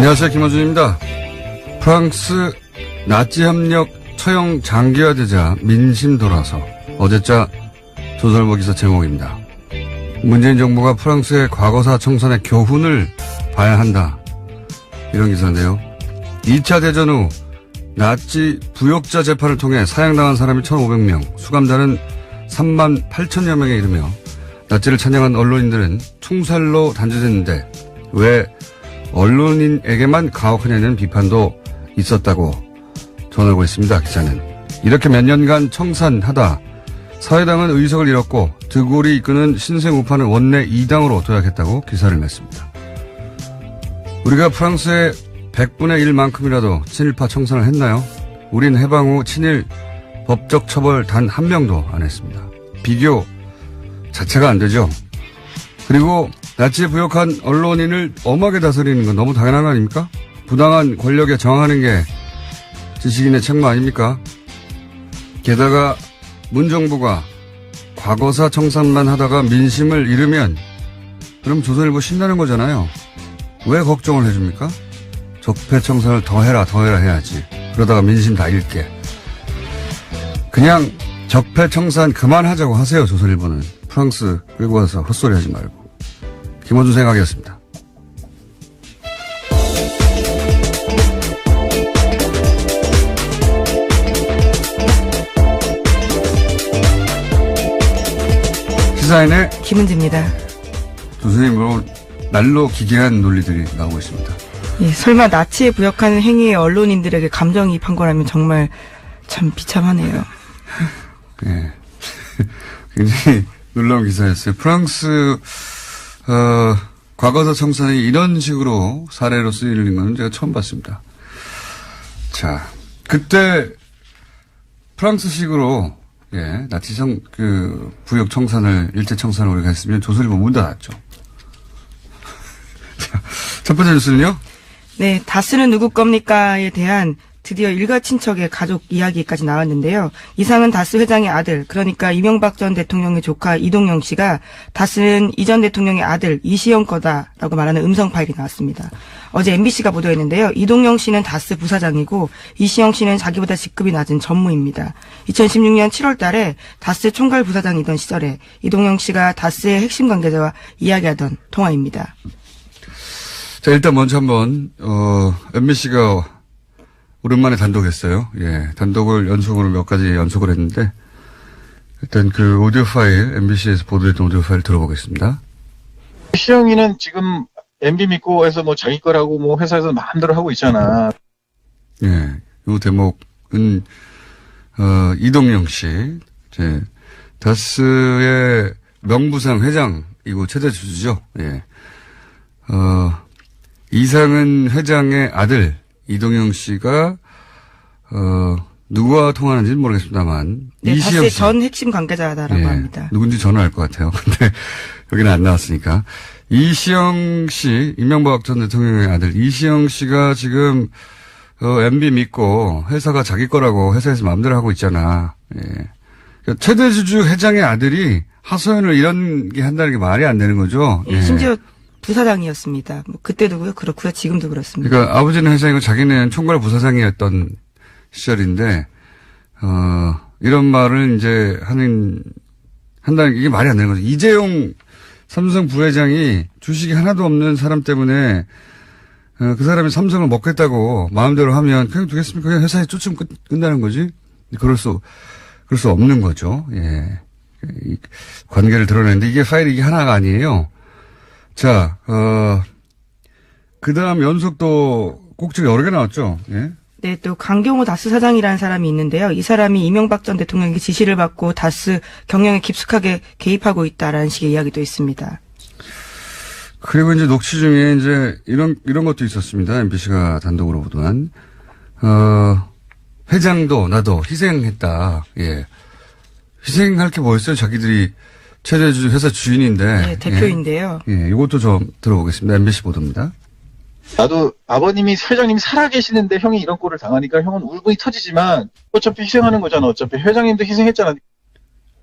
안녕하세요. 김원준입니다. 프랑스 나치 협력 처형 장기화되자 민심 돌아서 어제자 조선일보 기사 제목입니다. 문재인 정부가 프랑스의 과거사 청산의 교훈을 봐야 한다. 이런 기사인데요. 2차 대전 후 나치 부역자 재판을 통해 사형당한 사람이 1,500명, 수감자는 3만 8천여 명에 이르며 나치를 찬양한 언론인들은 총살로 단죄됐는데 왜 언론인에게만 가혹하냐는 비판도 있었다고 전하고 있습니다. 기자는. 이렇게 몇 년간 청산하다 사회당은 의석을 잃었고 드골이 이끄는 신생 우파는 원내 2당으로 도약했다고 기사를 냈습니다. 우리가 프랑스의 100분의 1만큼이라도 친일파 청산을 했나요? 우린 해방 후 친일 법적 처벌 단 한 명도 안 했습니다. 비교 자체가 안 되죠. 그리고 나치에 부역한 언론인을 엄하게 다스리는 건 너무 당연한 거 아닙니까? 부당한 권력에 저항하는 게 지식인의 책무 아닙니까? 게다가 문정부가 과거사 청산만 하다가 민심을 잃으면 그럼 조선일보 신나는 거잖아요. 왜 걱정을 해줍니까? 적폐청산을 더 해라 해야지. 그러다가 민심 다 잃게. 그냥 적폐청산 그만하자고 하세요. 조선일보는. 프랑스 끌고 와서 헛소리 하지 말고. 김원준 생각이었습니다. 시사인의 김은지입니다. 조선일보로 날로 기괴한 논리들이 나오고 있습니다. 예, 설마 나치에 부역하는 행위에 언론인들에게 감정이입한 거라면 정말 참 비참하네요. 예. 굉장히 놀라운 기사였어요. 프랑스 과거사 청산이 이런 식으로 사례로 쓰이는 건 제가 처음 봤습니다. 자, 그때 프랑스식으로 나치성 부역 청산을 일제 청산을 우리가 했으면 조선일보 문 닫았죠. 자, 첫 번째 뉴스는요? 네, 다스는 누구 겁니까에 대한 드디어 일가 친척의 가족 이야기까지 나왔는데요. 이상은 다스 회장의 아들, 그러니까 이명박 전 대통령의 조카 이동영 씨가 다스는 이 전 대통령의 아들 이시영 거다라고 말하는 음성 파일이 나왔습니다. 어제 MBC가 보도했는데요. 이동영 씨는 다스 부사장이고 이시영 씨는 자기보다 직급이 낮은 전무입니다. 2016년 7월 달에 다스 총괄 부사장이던 시절에 이동영 씨가 다스의 핵심 관계자와 이야기하던 통화입니다. 자, 일단 먼저 한번 MBC가 오랜만에 단독했어요. 예, 단독을 연속으로 몇 가지 연속을 했는데 일단 그 오디오 파일, MBC에서 보도했던 오디오 파일 들어보겠습니다. 시영이는 지금 MB 믿고 해서 뭐 자기 거라고 뭐 회사에서 마음대로 하고 있잖아. 예, 이 대목은 이동영 씨, 다스의 명부상 회장이고 최대 주주죠. 예, 이상은 회장의 아들. 이동영 씨가 누구와 통화하는지는 모르겠습니다만 네, 다스의 전 핵심 관계자다라고 합니다. 누군지 저는 알 것 같아요. 근데 여기는 안 나왔으니까. 이시영 씨, 이명박 전 대통령의 아들 이시영 씨가 지금 MB 믿고 회사가 자기 거라고 회사에서 마음대로 하고 있잖아. 예. 그러니까 최대 주주 회장의 아들이 하소연을 이런 게 한다는 게 말이 안 되는 거죠. 예, 심지어 부사장이었습니다. 뭐 그때도 그렇고요. 지금도 그렇습니다. 그러니까 아버지는 회장이고 자기는 총괄 부사장이었던 시절인데 이런 말을 이제 한다는 게 이게 말이 안 되는 거죠. 이재용 삼성 부회장이 주식이 하나도 없는 사람 때문에 그 사람이 삼성을 먹겠다고 마음대로 하면 그냥 두겠습니까? 그냥 회사에 쫓으면 끝나는 거지. 그럴 수 없는 거죠. 예. 이 관계를 드러내는데 이게 파일이 이게 하나가 아니에요. 자, 그 다음 연속도 꼭지가 여러 개 나왔죠. 예? 네, 또 강경호 다스 사장이라는 사람이 있는데요. 이 사람이 이명박 전 대통령에게 지시를 받고 다스 경영에 깊숙하게 개입하고 있다라는 식의 이야기도 있습니다. 그리고 이제 녹취 중에 이제 이런 것도 있었습니다. MBC가 단독으로 보도한. 회장도 나도 희생했다. 예. 희생할 게 뭐였어요? 자기들이 최대 주주 회사 주인인데. 네, 대표인데요. 예, 이것도 좀 들어보겠습니다. MBC 보도입니다. 나도 아버님이 회장님이 살아계시는데 형이 이런 꼴을 당하니까 형은 울분이 터지지만 어차피 희생하는 거잖아. 어차피 회장님도 희생했잖아.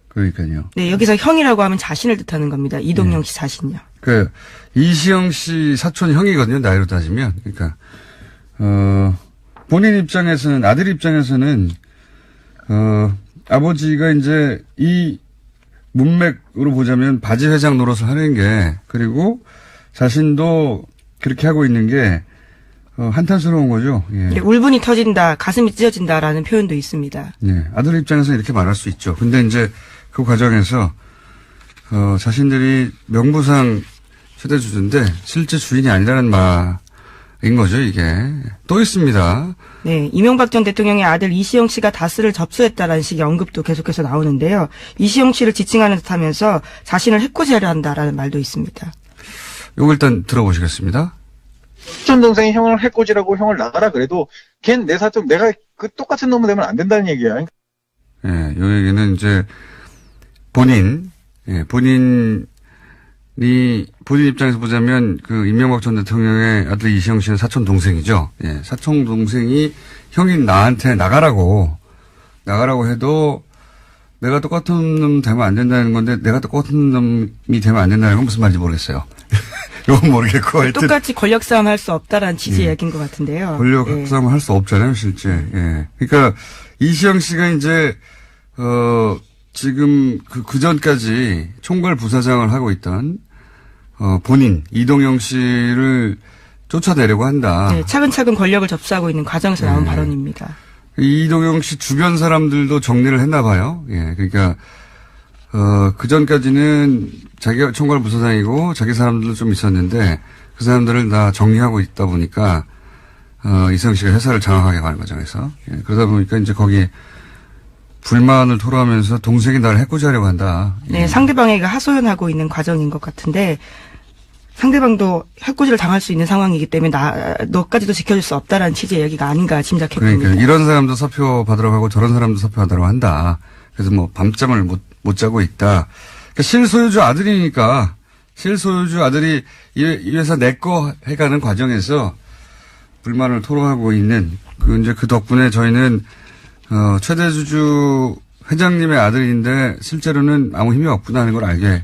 그러니까요. 네, 여기서 형이라고 하면 자신을 뜻하는 겁니다. 이동영 씨 자신요. 그 이시영 씨 사촌 형이거든요. 나이로 따지면. 그러니까 본인 입장에서는 아들 입장에서는 아버지가 이제 이 문맥으로 보자면 바지 회장 노릇을 하는 게 그리고 자신도 그렇게 하고 있는 게 한탄스러운 거죠. 예. 네, 울분이 터진다, 가슴이 찢어진다라는 표현도 있습니다. 네, 아들 입장에서 이렇게 말할 수 있죠. 근데 이제 그 과정에서 자신들이 명부상 최대 주주인데 실제 주인이 아니라는 말인 거죠, 이게. 또 있습니다. 네, 이명박 전 대통령의 아들 이시영 씨가 다스를 접수했다라는 식의 언급도 계속해서 나오는데요. 이시영 씨를 지칭하는 듯하면서 자신을 해코지하려 한다라는 말도 있습니다. 요거 일단 들어보시겠습니다. 사촌 동생이 형을 해코지라고 형을 나가라 그래도 걘 내 사촌 내가 그 똑같은 놈이 되면 안 된다는 얘기야. 예, 요 얘기는 이제 본인 입장에서 보자면 그 이명박 전 대통령의 아들 이시영 씨는 사촌 동생이죠. 예, 사촌 동생이 형인 나한테 나가라고 해도 내가 똑같은 놈 되면 안 된다는 건데 내가 똑같은 놈이 되면 안 된다는 건 무슨 말인지 모르겠어요. 이건 모르겠고 하여튼 똑같이 권력 싸움 할 수 없다라는 취지의 얘기인 것 같은데요. 권력 예. 싸움을 할 수 없잖아요, 실제. 예. 그러니까 이시영 씨가 이제 지금 그 전까지 총괄 부사장을 하고 있던 본인 이동영 씨를 쫓아내려고 한다. 네, 차근차근 권력을 접수하고 있는 과정에서 나온 네. 발언입니다. 이동영 씨 주변 사람들도 정리를 했나 봐요. 예. 그러니까 그 전까지는 자기가 총괄 부사장이고 자기 사람들도 좀 있었는데 그 사람들을 다 정리하고 있다 보니까 이시영 씨가 회사를 장악하게 가는 과정에서 예. 그러다 보니까 이제 거기에 불만을 토로하면서 동생이 나를 해코지하려고 한다. 예. 네, 상대방에게 하소연하고 있는 과정인 것 같은데 상대방도 해코지를 당할 수 있는 상황이기 때문에 너까지도 지켜줄 수 없다라는 취지의 얘기가 아닌가 짐작해봅니다. 그러니까 이런 사람도 사표 받으러 가고 저런 사람도 사표 받으러 한다. 그래서 뭐 밤잠을 못 자고 있다. 그러니까 실소유주 아들이니까 실소유주 아들이 이 회사 내 거 해가는 과정에서 불만을 토로하고 있는 이제 그 덕분에 저희는 최대 주주 회장님의 아들인데 실제로는 아무 힘이 없구나 하는 걸 알게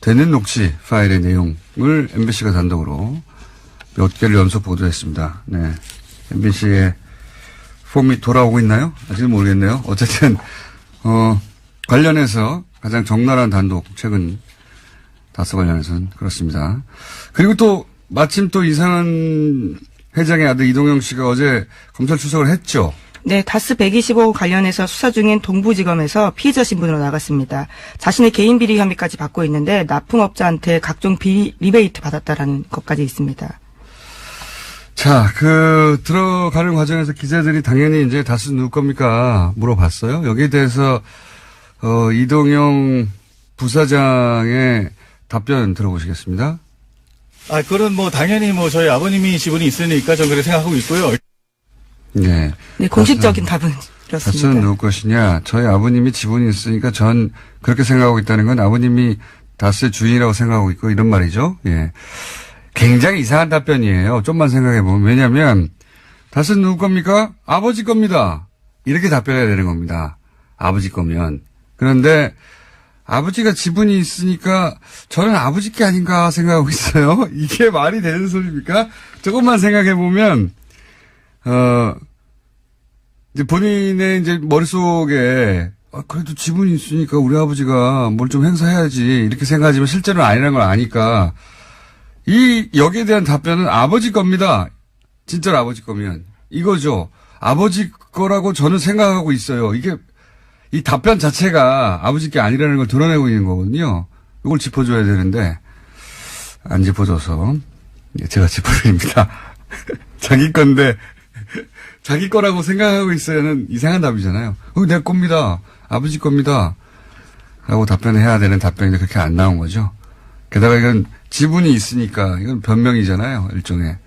되는 녹취 파일의 내용을 MBC가 단독으로 몇 개를 연속 보도했습니다. 네. MBC의 폼이 돌아오고 있나요? 아직은 모르겠네요. 어쨌든, 관련해서 가장 적나라한 단독, 최근 다스 관련해서는 그렇습니다. 그리고 또, 마침 또 이상한 회장의 아들 이동영 씨가 어제 검찰 출석을 했죠. 네, 다스 125 관련해서 수사 중인 동부지검에서 피해자 신분으로 나갔습니다. 자신의 개인 비리 혐의까지 받고 있는데 납품업자한테 각종 비리 리베이트 받았다라는 것까지 있습니다. 자, 들어가는 과정에서 기자들이 당연히 이제 다스 누구 겁니까? 물어봤어요. 여기에 대해서, 이동영 부사장의 답변 들어보시겠습니다. 그건 당연히 저희 아버님이 지분이 있으니까 전 그렇게 생각하고 있고요. 네. 네, 공식적인 답은 다스는 이렇습니다. 누구 것이냐? 저희 아버님이 지분이 있으니까 전 그렇게 생각하고 있다는 건 아버님이 다스의 주인이라고 생각하고 있고 이런 말이죠. 예. 굉장히 이상한 답변이에요. 좀만 생각해보면. 왜냐면, 다스는 누구 겁니까? 아버지 겁니다. 이렇게 답변해야 되는 겁니다. 아버지 거면. 그런데, 아버지가 지분이 있으니까 저는 아버지 게 아닌가 생각하고 있어요. 이게 말이 되는 소리입니까? 조금만 생각해보면, 이제 본인의 이제 머릿속에, 그래도 지분이 있으니까 우리 아버지가 뭘 좀 행사해야지. 이렇게 생각하지만 실제로는 아니라는 걸 아니까, 여기에 대한 답변은 아버지 겁니다. 진짜로 아버지 거면. 이거죠. 아버지 거라고 저는 생각하고 있어요. 이 답변 자체가 아버지 게 아니라는 걸 드러내고 있는 거거든요. 이걸 짚어줘야 되는데, 안 짚어줘서, 제가 짚어드립니다. 자기 건데, 자기 거라고 생각하고 있어야는 이상한 답이잖아요. 내 겁니다. 아버지 겁니다. 라고 답변해야 되는 답변인데 그렇게 안 나온 거죠. 게다가 이건 지분이 있으니까 이건 변명이잖아요. 일종의.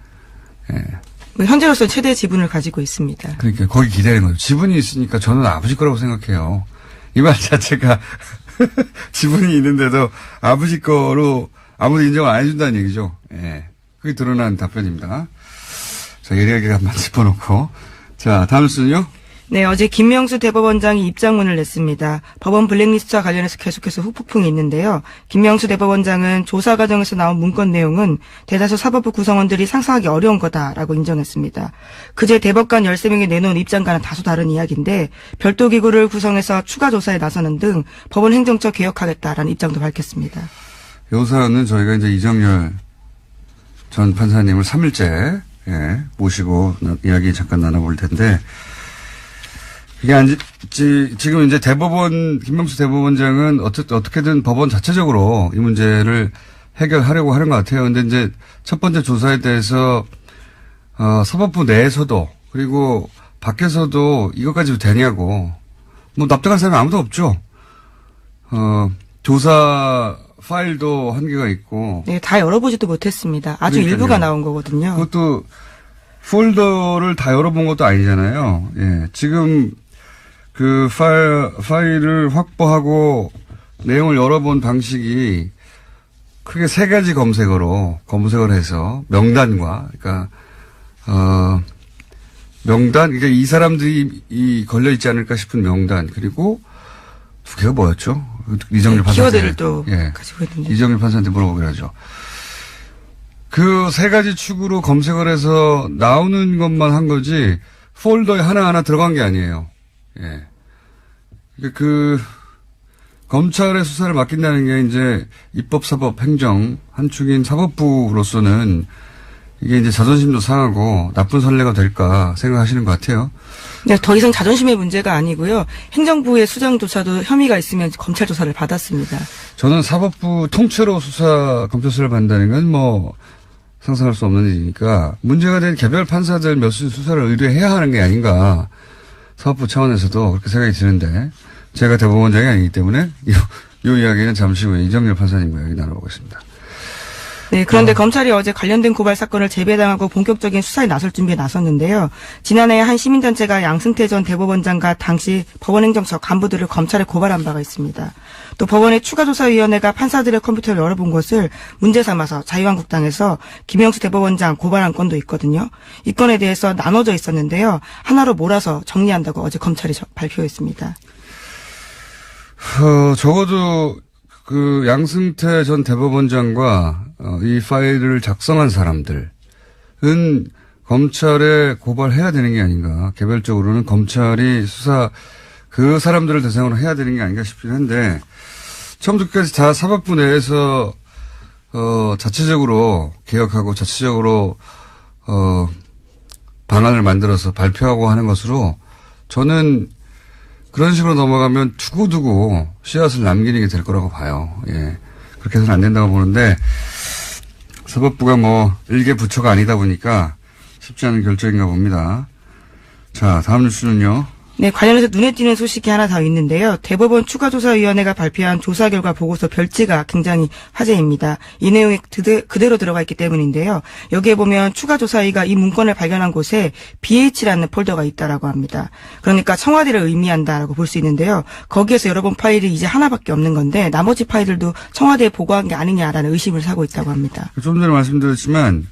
예. 현재로서 최대 지분을 가지고 있습니다. 그러니까 거기 기대는 거죠. 지분이 있으니까 저는 아버지 거라고 생각해요. 이 말 자체가 지분이 있는데도 아버지 거로 아무도 인정을 안 해준다는 얘기죠. 예. 그게 드러난 답변입니다. 자, 예리하게 한번 짚어놓고. 자, 다음 순요. 네, 어제 김명수 대법원장이 입장문을 냈습니다. 법원 블랙리스트와 관련해서 계속해서 후폭풍이 있는데요. 김명수 대법원장은 조사 과정에서 나온 문건 내용은 대다수 사법부 구성원들이 상상하기 어려운 거다라고 인정했습니다. 그제 대법관 13명이 내놓은 입장과는 다소 다른 이야기인데 별도 기구를 구성해서 추가 조사에 나서는 등 법원 행정처 개혁하겠다라는 입장도 밝혔습니다. 요사는 저희가 이제 이정열 전 판사님을 3일째 모시고 이야기 잠깐 나눠볼 텐데 이게 지금 이제 김명수 대법원장은 어떻게든 법원 자체적으로 이 문제를 해결하려고 하는 것 같아요. 근데 이제 첫 번째 조사에 대해서, 사법부 내에서도 그리고 밖에서도 이것까지 되냐고 뭐 납득할 사람이 아무도 없죠. 조사 파일도 한계가 있고. 네, 다 열어보지도 못했습니다. 아주 그러니까요. 일부가 나온 거거든요. 그것도 폴더를 다 열어본 것도 아니잖아요. 예. 지금 그 파일을 확보하고 내용을 열어본 방식이 크게 3가지 검색을 해서 명단과, 그러니까, 명단, 그러니까 이 사람들이 걸려있지 않을까 싶은 명단, 그리고 2개가 뭐였죠? 이정열 판사한테. 키워드를 또 가지고 있는데. 이정열 판사한테 물어보기로 하죠. 그 3가지 축으로 검색을 해서 나오는 것만 한 거지, 폴더에 하나하나 들어간 게 아니에요. 예. 검찰의 수사를 맡긴다는 게 이제 입법, 사법, 행정 한 축인 사법부로서는 이게 이제 자존심도 상하고 나쁜 선례가 될까 생각하시는 것 같아요. 네, 더 이상 자존심의 문제가 아니고요. 행정부의 수장조차도 혐의가 있으면 검찰 조사를 받았습니다. 저는 사법부 통째로 검찰 수사를 받는다는 건 뭐 상상할 수 없는 일이니까 문제가 된 개별 판사들 몇 수 수사를 의뢰해야 하는 게 아닌가. 사법부 차원에서도 그렇게 생각이 드는데 제가 대법원장이 아니기 때문에 이 이야기는 잠시 후에 이정열 판사님과 이야기 나눠보겠습니다. 네, 그런데 검찰이 어제 관련된 고발 사건을 재배당하고 본격적인 수사에 나설 준비에 나섰는데요. 지난해 한 시민단체가 양승태 전 대법원장과 당시 법원행정처 간부들을 검찰에 고발한 바가 있습니다. 또 법원의 추가조사위원회가 판사들의 컴퓨터를 열어본 것을 문제 삼아서 자유한국당에서 김영수 대법원장 고발한 건도 있거든요. 이 건에 대해서 나눠져 있었는데요. 하나로 몰아서 정리한다고 어제 검찰이 발표했습니다. 적어도 그 양승태 전 대법원장과 이 파일을 작성한 사람들은 검찰에 고발해야 되는 게 아닌가. 개별적으로는 검찰이 수사 그 사람들을 대상으로 해야 되는 게 아닌가 싶긴 한데 처음부터 끝까지 다 사법부 내에서 자체적으로 개혁하고 자체적으로 방안을 만들어서 발표하고 하는 것으로 저는 그런 식으로 넘어가면 두고두고 씨앗을 남기는 게 될 거라고 봐요. 예. 그렇게 해서는 안 된다고 보는데, 사법부가 뭐, 일개 부처가 아니다 보니까 쉽지 않은 결정인가 봅니다. 자, 다음 뉴스는요. 네, 관련해서 눈에 띄는 소식이 하나 더 있는데요. 대법원 추가조사위원회가 발표한 조사 결과 보고서 별지가 굉장히 화제입니다. 이 내용이 그대로 들어가 있기 때문인데요. 여기에 보면 추가조사위가 이 문건을 발견한 곳에 BH라는 폴더가 있다라고 합니다. 그러니까 청와대를 의미한다라고 볼 수 있는데요. 거기에서 열어본 파일이 이제 하나밖에 없는 건데 나머지 파일들도 청와대에 보고한 게 아니냐라는 의심을 사고 있다고 합니다. 좀 전에 말씀드렸지만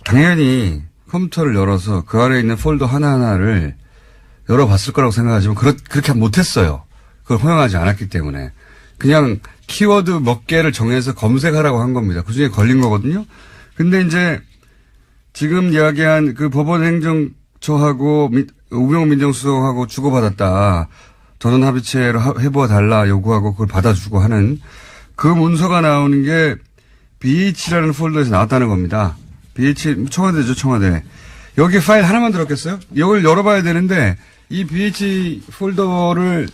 당연히 컴퓨터를 열어서 그 안에 있는 폴더 하나하나를 열어봤을 거라고 생각하지만 그렇게 못했어요. 그걸 허용하지 않았기 때문에. 그냥 키워드 몇 개를 정해서 검색하라고 한 겁니다. 그중에 걸린 거거든요. 근데 이제 지금 이야기한 그 법원행정처하고 우병우 민정수석하고 주고받았다. 전원 합의체로 해보아 달라 요구하고 그걸 받아주고 하는 그 문서가 나오는 게 BH라는 폴더에서 나왔다는 겁니다. BH, 청와대죠, 청와대. 여기 파일 하나만 들었겠어요? 이걸 열어봐야 되는데 이 BH 폴더를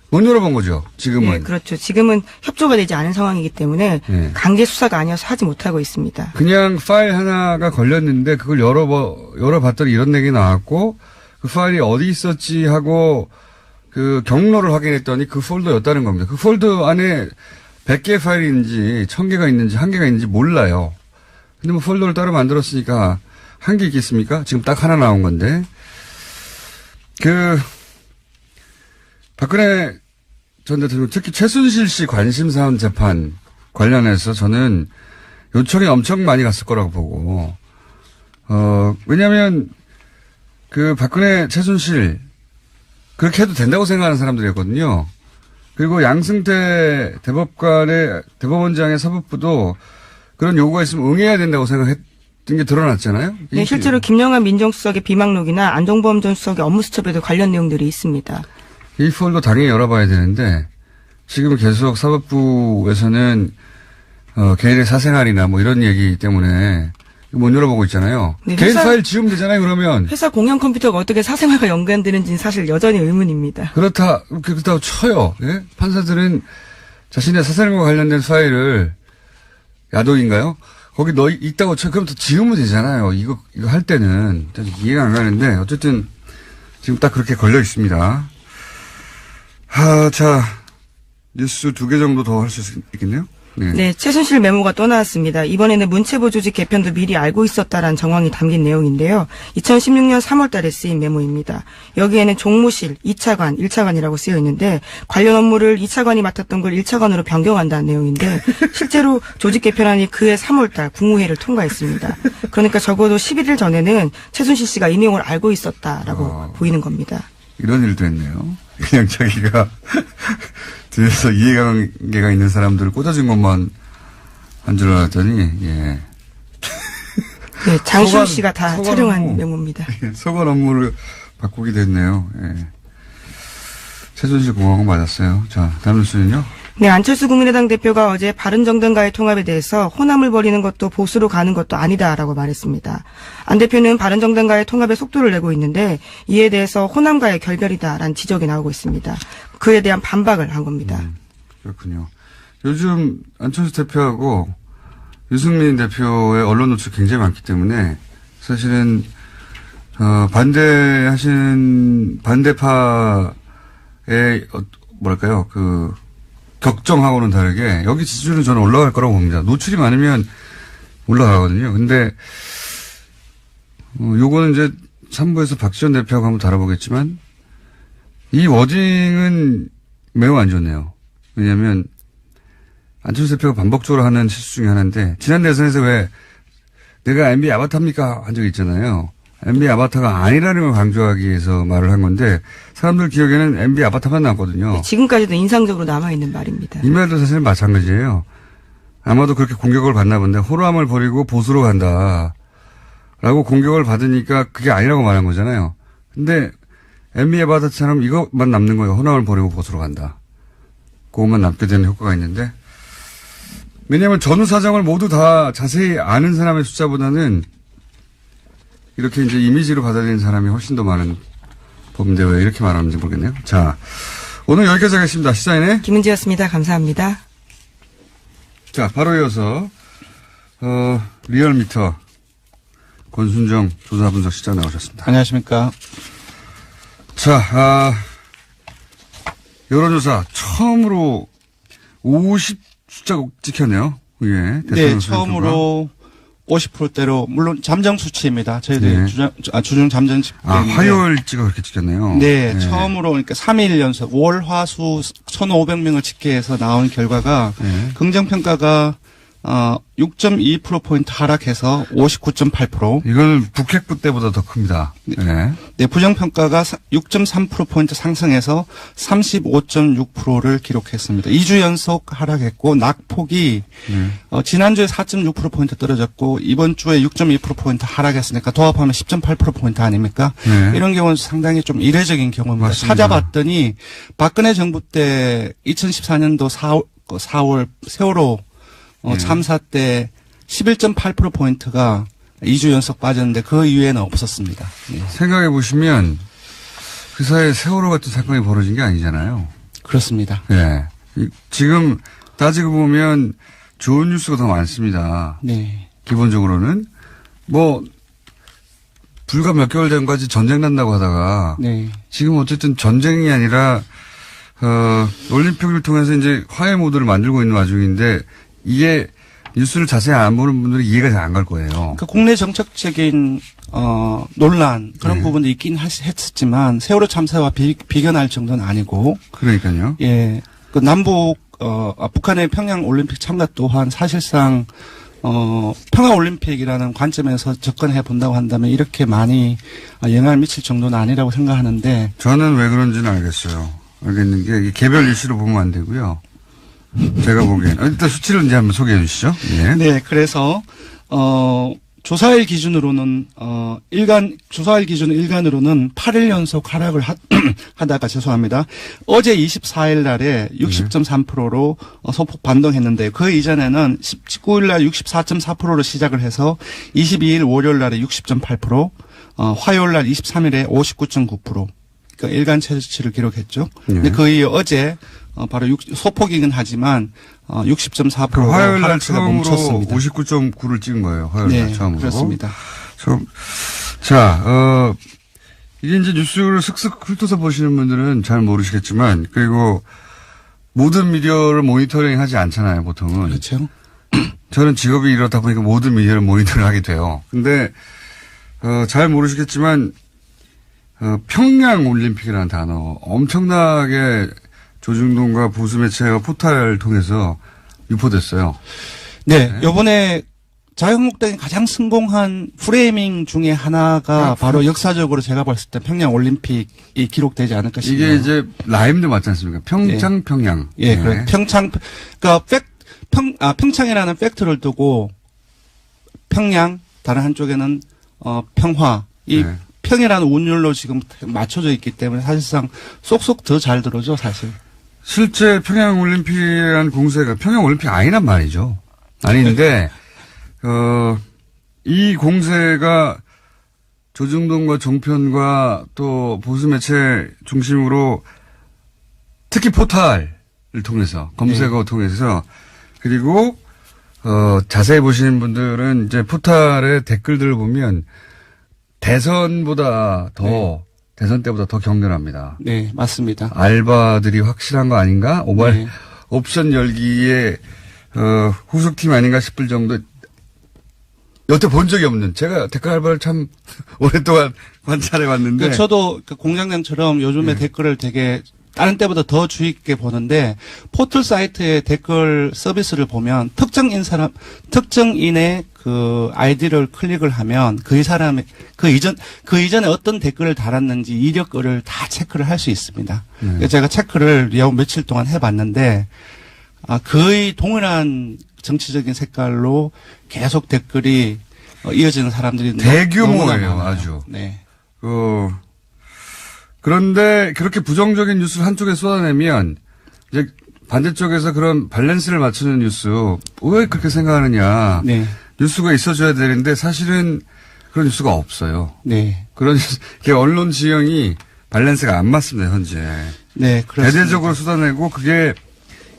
못 열어본 거죠, 지금은. 네, 그렇죠. 지금은 협조가 되지 않은 상황이기 때문에 네. 강제 수사가 아니어서 하지 못하고 있습니다. 그냥 파일 하나가 걸렸는데 그걸 열어봤더니 이런 내용이 나왔고 그 파일이 어디 있었지 하고 그 경로를 확인했더니 그 폴더였다는 겁니다. 그 폴더 안에 100개의 파일이 있는지 1000개가 있는지 1개가 있는지 몰라요. 근데 뭐 폴더를 따로 만들었으니까 1개 있겠습니까? 지금 딱 하나 나온 건데. 박근혜 전 대통령 특히 최순실 씨 관심사안 재판 관련해서 저는 요청이 엄청 많이 갔을 거라고 보고, 왜냐면 그 박근혜 최순실 그렇게 해도 된다고 생각하는 사람들이었거든요. 그리고 양승태 대법원장의 사법부도 그런 요구가 있으면 응해야 된다고 생각했던 게 드러났잖아요. 네, 실제로 김영환 민정수석의 비망록이나 안종범 전 수석의 업무수첩에도 관련 내용들이 있습니다. 이 폴도 당연히 열어봐야 되는데 지금 계속 사법부에서는 개인의 사생활이나 뭐 이런 얘기 때문에 못 열어보고 있잖아요. 네, 개인 파일 지우면 되잖아요. 그러면 회사 공용 컴퓨터가 어떻게 사생활과 연관되는지는 사실 여전히 의문입니다. 그렇다고 쳐요. 예? 판사들은 자신의 사생활과 관련된 파일을 야독인가요? 거기 있다고 쳐. 그럼 또 지우면 되잖아요. 이거 할 때는. 이해가 안 가는데 어쨌든 지금 딱 그렇게 걸려 있습니다. 자, 뉴스 2개 정도 더 할 수 있겠네요? 네, 최순실 메모가 또 나왔습니다. 이번에는 문체부 조직 개편도 미리 알고 있었다라는 정황이 담긴 내용인데요. 2016년 3월 달에 쓰인 메모입니다. 여기에는 종무실 2차관, 1차관이라고 쓰여 있는데 관련 업무를 2차관이 맡았던 걸 1차관으로 변경한다는 내용인데 실제로 조직 개편안이 그해 3월 달 국무회의를 통과했습니다. 그러니까 적어도 11일 전에는 최순실 씨가 이 내용을 알고 있었다라고 보이는 겁니다. 이런 일도 했네요. 그냥 자기가 뒤에서 이해관계가 있는 사람들을 꽂아준 것만 한 줄 알았더니, 예. 네, 장시호 씨가 다 촬영한 메모입니다. 소관 업무를 바꾸게 됐네요. 예. 최순실 공화국 맞았어요. 자, 다음 뉴스는요? 네, 안철수 국민의당 대표가 어제 바른정당과의 통합에 대해서 호남을 벌이는 것도 보수로 가는 것도 아니다라고 말했습니다. 안 대표는 바른정당과의 통합에 속도를 내고 있는데 이에 대해서 호남과의 결별이다라는 지적이 나오고 있습니다. 그에 대한 반박을 한 겁니다. 그렇군요. 요즘 안철수 대표하고 유승민 대표의 언론 노출 굉장히 많기 때문에 사실은 반대파의 뭐랄까요 격정하고는 다르게 여기 지지율은 저는 올라갈 거라고 봅니다. 노출이 많으면 올라가거든요. 근데 요거는 이제 3부에서 박지원 대표하고 한번 다뤄보겠지만 이 워딩은 매우 안 좋네요. 왜냐하면 안철수 대표가 반복적으로 하는 실수 중에 하나인데 지난 대선에서 왜 내가 MB 아바타입니까 한 적이 있잖아요. MB 아바타가 아니라는 걸 강조하기 위해서 말을 한 건데 사람들 기억에는 MB 아바타만 남거든요. 지금까지도 인상적으로 남아있는 말입니다. 이 말도 사실은 마찬가지예요. 아마도 그렇게 공격을 받나 본데 호남을 버리고 보수로 간다. 라고 공격을 받으니까 그게 아니라고 말한 거잖아요. 근데 MB 아바타처럼 이것만 남는 거예요. 호남을 버리고 보수로 간다. 그것만 남게 되는 효과가 있는데 왜냐하면 전후 사정을 모두 다 자세히 아는 사람의 숫자보다는 이렇게 이제 이미지로 받아들이는 사람이 훨씬 더 많은 법인데 왜 이렇게 말하는지 모르겠네요. 자, 오늘 여기까지 하겠습니다. 시사인의 김은지였습니다. 감사합니다. 자, 바로 이어서 리얼미터 권순정 조사분석 실장 나오셨습니다. 안녕하십니까. 자, 여론조사 처음으로 50 숫자 찍혔네요. 예, 네, 처음으로 50%대로 물론 잠정 수치입니다. 저희들이 네. 주중 잠정 집계인데. 화요일치가 그렇게 찍혔네요. 네, 처음으로 그러니까 3일 연속 월, 화, 수 1,500명을 집계해서 나온 결과가 긍정평가가 6.2%포인트 하락해서 59.8%. 이건 북핵부 때보다 더 큽니다. 네. 네, 부정평가가 6.3%포인트 상승해서 35.6%를 기록했습니다. 2주 연속 하락했고, 낙폭이, 지난주에 4.6%포인트 떨어졌고, 이번 주에 6.2%포인트 하락했으니까 도합하면 10.8%포인트 아닙니까? 네. 이런 경우는 상당히 좀 이례적인 경우입니다. 맞습니다. 찾아봤더니, 박근혜 정부 때 2014년도 4월 세월호 참사 때 11.8%포인트가 2주 연속 빠졌는데 그 이후에는 없었습니다. 네. 생각해 보시면 그 사이에 세월호 같은 사건이 벌어진 게 아니잖아요. 그렇습니다. 예. 지금 따지고 보면 좋은 뉴스가 더 많습니다. 네. 기본적으로는 뭐 불과 몇 개월 전까지 전쟁 난다고 하다가 네. 지금 어쨌든 전쟁이 아니라 올림픽을 통해서 이제 화해 모드를 만들고 있는 와중인데 이게 뉴스를 자세히 안 보는 분들이 이해가 잘 안 갈 거예요. 그 국내 정책적인 논란 그런 네. 부분도 있긴 했었지만 세월호 참사와 비견할 정도는 아니고 그러니까요. 예. 그 남북 북한의 평양 올림픽 참가 또한 사실상 평화올림픽이라는 관점에서 접근해 본다고 한다면 이렇게 많이 영향을 미칠 정도는 아니라고 생각하는데. 저는 왜 그런지는 알겠어요. 알겠는 게 개별 이슈로 보면 안 되고요. 제가 보기엔. 일단 수치를 이제 한번 소개해 주시죠. 예. 네, 그래서, 조사일 기준으로는, 조사일 기준 일간으로는 8일 연속 하락을 하다가 죄송합니다. 어제 24일 날에 60.3%로 소폭 반등했는데 그 이전에는 19일 날 64.4%로 시작을 해서 22일 월요일 날에 60.8%, 화요일 날 23일에 59.9%. 그러니까 일간 최저치를 기록했죠. 근데 거의 어제 바로 소폭이긴 하지만 60.4%로 그 화요일 날 하락세가 처음으로 멈췄습니다. 59.9를 찍은 거예요. 화요일 날 네, 처음으로. 그렇습니다. 자, 이게 이제 뉴스를 슥슥 훑어서 보시는 분들은 잘 모르시겠지만, 그리고 모든 미디어를 모니터링 하지 않잖아요, 보통은. 그렇죠. 저는 직업이 이렇다 보니까 모든 미디어를 모니터링 하게 돼요. 근데, 잘 모르시겠지만, 평양 올림픽이라는 단어 엄청나게 조중동과 보수 매체가 포탈을 통해서 유포됐어요. 네, 요번에 자유한국당이 가장 성공한 프레이밍 중에 하나가 바로 역사적으로 제가 봤을 때 평양 올림픽이 기록되지 않을까 싶네요. 이게 이제 라임도 맞지 않습니까? 평창, 평양. 예, 그래. 그러니까 평창이라는 팩트를 두고 평양, 다른 한쪽에는 평화. 이 네. 평이라는 운율로 지금 맞춰져 있기 때문에 사실상 쏙쏙 더 잘 들어오죠, 사실. 실제 평양 올림픽이라는 공세가 평양 올림픽 아니란 말이죠. 아닌데, 이 공세가 조중동과 종편과 또 보수 매체 중심으로 특히 포탈을 통해서, 검색어 통해서, 그리고, 자세히 보시는 분들은 이제 포탈의 댓글들을 보면 대선보다 더, 대선 때보다 더 격렬합니다. 네, 맞습니다. 알바들이 확실한 거 아닌가? 네. 옵션 열기에, 후속팀 아닌가 싶을 정도, 여태 본 적이 없는, 제가 댓글 알바를 참 오랫동안 관찰해 왔는데. 저도 공장장처럼 요즘에 댓글을 되게 다른 때보다 더 주의 깊게 보는데, 포털 사이트의 댓글 서비스를 보면 특정인의 그 아이디를 클릭을 하면 그 이전에 어떤 댓글을 달았는지 이력을 다 체크를 할 수 있습니다. 제가 체크를 며칠 동안 해봤는데, 거의 동일한 정치적인 색깔로 계속 댓글이 이어지는 사람들이 대규모예요, 아주. 네. 그런데 그렇게 부정적인 뉴스를 한쪽에 쏟아내면 이제 반대쪽에서 그런 밸런스를 맞추는 뉴스 왜 그렇게 생각하느냐. 네. 뉴스가 있어줘야 되는데 사실은 그런 뉴스가 없어요. 네. 그런 언론 지형이 밸런스가 안 맞습니다, 현재. 네, 그렇습니다. 대대적으로 쏟아내고 그게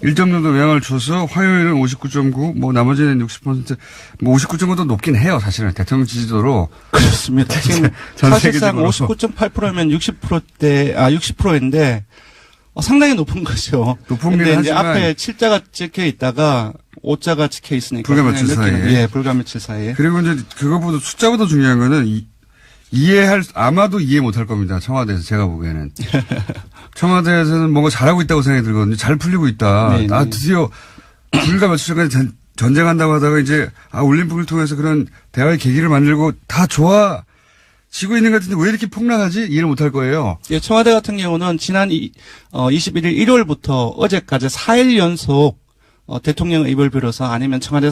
일정 정도 영향을 줘서 화요일은 59.9, 뭐 나머지는 60%, 뭐 59.9도 높긴 해요, 사실은. 대통령 지지도로. 그렇습니다. 지금 전 사실상 세계적으로. 59.8%면 60%인데 상당히 높은 거죠. 높은 근데 긴 이제 하지만 앞에 7자가 찍혀 있다가 5자가 찍혀 있으니까. 불과 며칠 사이에. 예, 불과 며칠 사이에. 그리고 이제 그것보다 숫자보다 중요한 거는 아마도 이해 못할 겁니다. 청와대에서 제가 보기에는. 청와대에서는 뭔가 잘하고 있다고 생각이 들거든요. 잘 풀리고 있다. 네, 네. 드디어 불과 며칠 전까지 전쟁한다고 하다가 이제 올림픽을 통해서 그런 대화의 계기를 만들고 다 좋아지고 있는 것 같은데 왜 이렇게 폭락하지? 이해를 못할 거예요. 예, 청와대 같은 경우는 지난 21일 일요일부터 어제까지 4일 연속 대통령의 입을 빌어서 아니면 청와대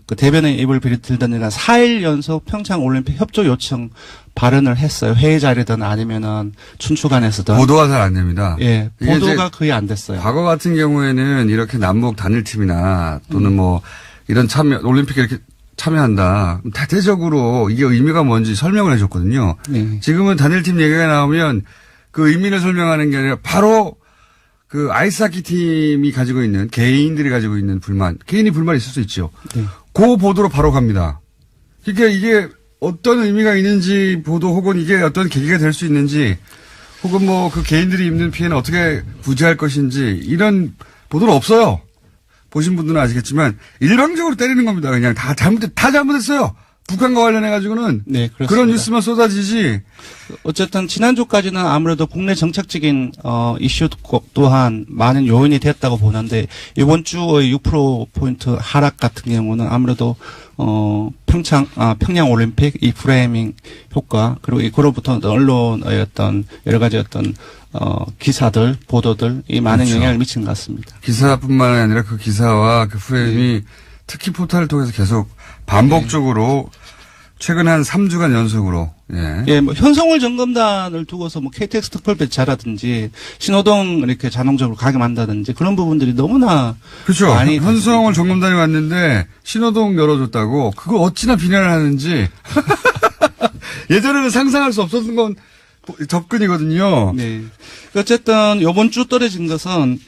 그 대변의 입을 빌들든가 4일 연속 평창 올림픽 협조 요청 발언을 했어요. 회의 자리든 아니면은 춘추관에서든. 보도가 잘 안 됩니다. 예, 이게 보도가 거의 안 됐어요. 과거 같은 경우에는 이렇게 남북 단일팀이나 또는 뭐 이런 올림픽에 이렇게 참여한다. 대대적으로 이게 의미가 뭔지 설명을 해줬거든요. 네. 지금은 단일팀 얘기가 나오면 그 의미를 설명하는 게 아니라 바로 그 아이스하키 팀이 가지고 있는 개인들이 가지고 있는 불만, 개인이 불만이 있을 수 있죠. 네. 그 보도로 바로 갑니다. 그러니까 이게 어떤 의미가 있는지 보도 혹은 이게 어떤 계기가 될 수 있는지 혹은 뭐 그 개인들이 입는 피해는 어떻게 구제할 것인지 이런 보도는 없어요. 보신 분들은 아시겠지만 일방적으로 때리는 겁니다. 그냥 다 잘못했어요. 북한과 관련해가지고는 네, 그렇습니다. 그런 뉴스만 쏟아지지. 어쨌든 지난주까지는 아무래도 국내 정책적인 이슈 또한 많은 요인이 됐다고 보는데 이번 주의 6%포인트 하락 같은 경우는 아무래도 평양 올림픽 이 프레이밍 효과 그리고 그로부터 언론의 어떤 여러 가지 어떤 기사들 보도들 이 많은 그렇죠. 영향을 미치는 것 같습니다. 기사뿐만 아니라 그 기사와 그 프레임이 특히 포털을 통해서 계속 반복적으로 최근 한 3주간 연속으로 예, 뭐 현성월 점검단을 두고서 뭐 KTX 특별 배차라든지 신호등 이렇게 자동적으로 가게 만다든지 그런 부분들이 너무나 그렇죠. 많이 현수홍을 점검단이 왔는데 신호등 열어줬다고 그걸 어찌나 비난을 하는지 예전에는 상상할 수 없었던 건 접근이거든요. 네. 어쨌든 요번 주 떨어진 것은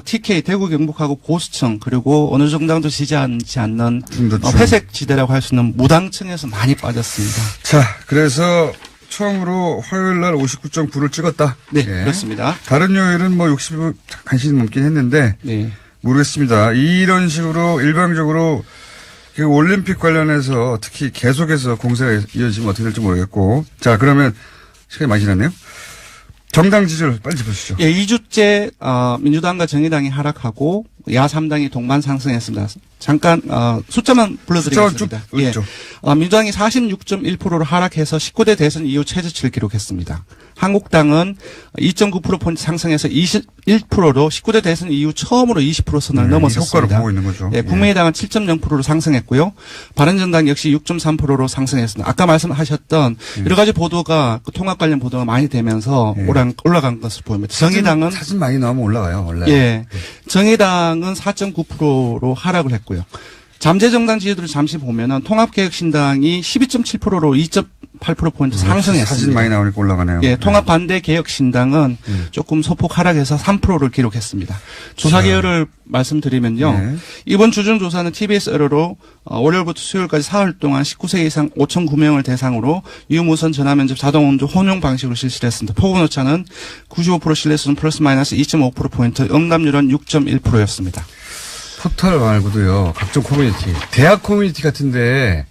TK 대구 경북하고 고수청 그리고 어느 정당도 지지하지 않는 중도층. 회색 지대라고 할 수 있는 무당층에서 많이 빠졌습니다. 자, 그래서 처음으로 화요일 날 59.9를 찍었다. 네, 예. 그렇습니다. 다른 요일은 뭐 60을 간신히 넘긴 했는데 네. 모르겠습니다. 이런 식으로 일방적으로 그 올림픽 관련해서 특히 계속해서 공세가 이어지면 어떻게 될지 모르겠고. 자, 그러면 시간이 많이 지났네요. 정당 지지를 빨리 짚어주시죠. 예, 2주째 민주당과 정의당이 하락하고 야3당이 동반 상승했습니다. 잠깐 숫자만 불러드리겠습니다. 숫자만 쭉 읽죠. 민주당이 46.1%로 하락해서 19대 대선 이후 최저치를 기록했습니다. 한국당은 2.9%포인트 상승해서 21%로 19대 대선 이후 처음으로 20% 선을 넘어섰습니다. 효과를 보고 있는 거죠. 예, 국민의당은 7.0%로 상승했고요. 바른정당 역시 6.3%로 상승했습니다. 아까 말씀하셨던 여러 가지 보도가 그 통합 관련 보도가 많이 되면서 올라간 것을 보입니다. 정의당은 사진 많이 나오면 올라가요, 원래. 예, 정의당은 4.9%로 하락을 했고요. 잠재정당 지지도를 잠시 보면은 통합개혁신당이 12.7%로 2.8%포인트 상승했습니다. 사진 많이 나오니까 올라가네요. 예, 통합반대개혁신당은 조금 소폭 하락해서 3%를 기록했습니다. 조사 개요를 말씀드리면요. 네. 이번 주중조사는 TBS 에러로 월요일부터 수요일까지 사흘 동안 19세 이상 5,009명을 대상으로 유무선 전화면접 자동운전 혼용 방식으로 실시를 했습니다. 포근오차는 95% 신뢰수준 플러스 마이너스 2.5%포인트, 응답률은 6.1%였습니다. 포털 말고도요, 각종 커뮤니티, 대학 커뮤니티 같은데,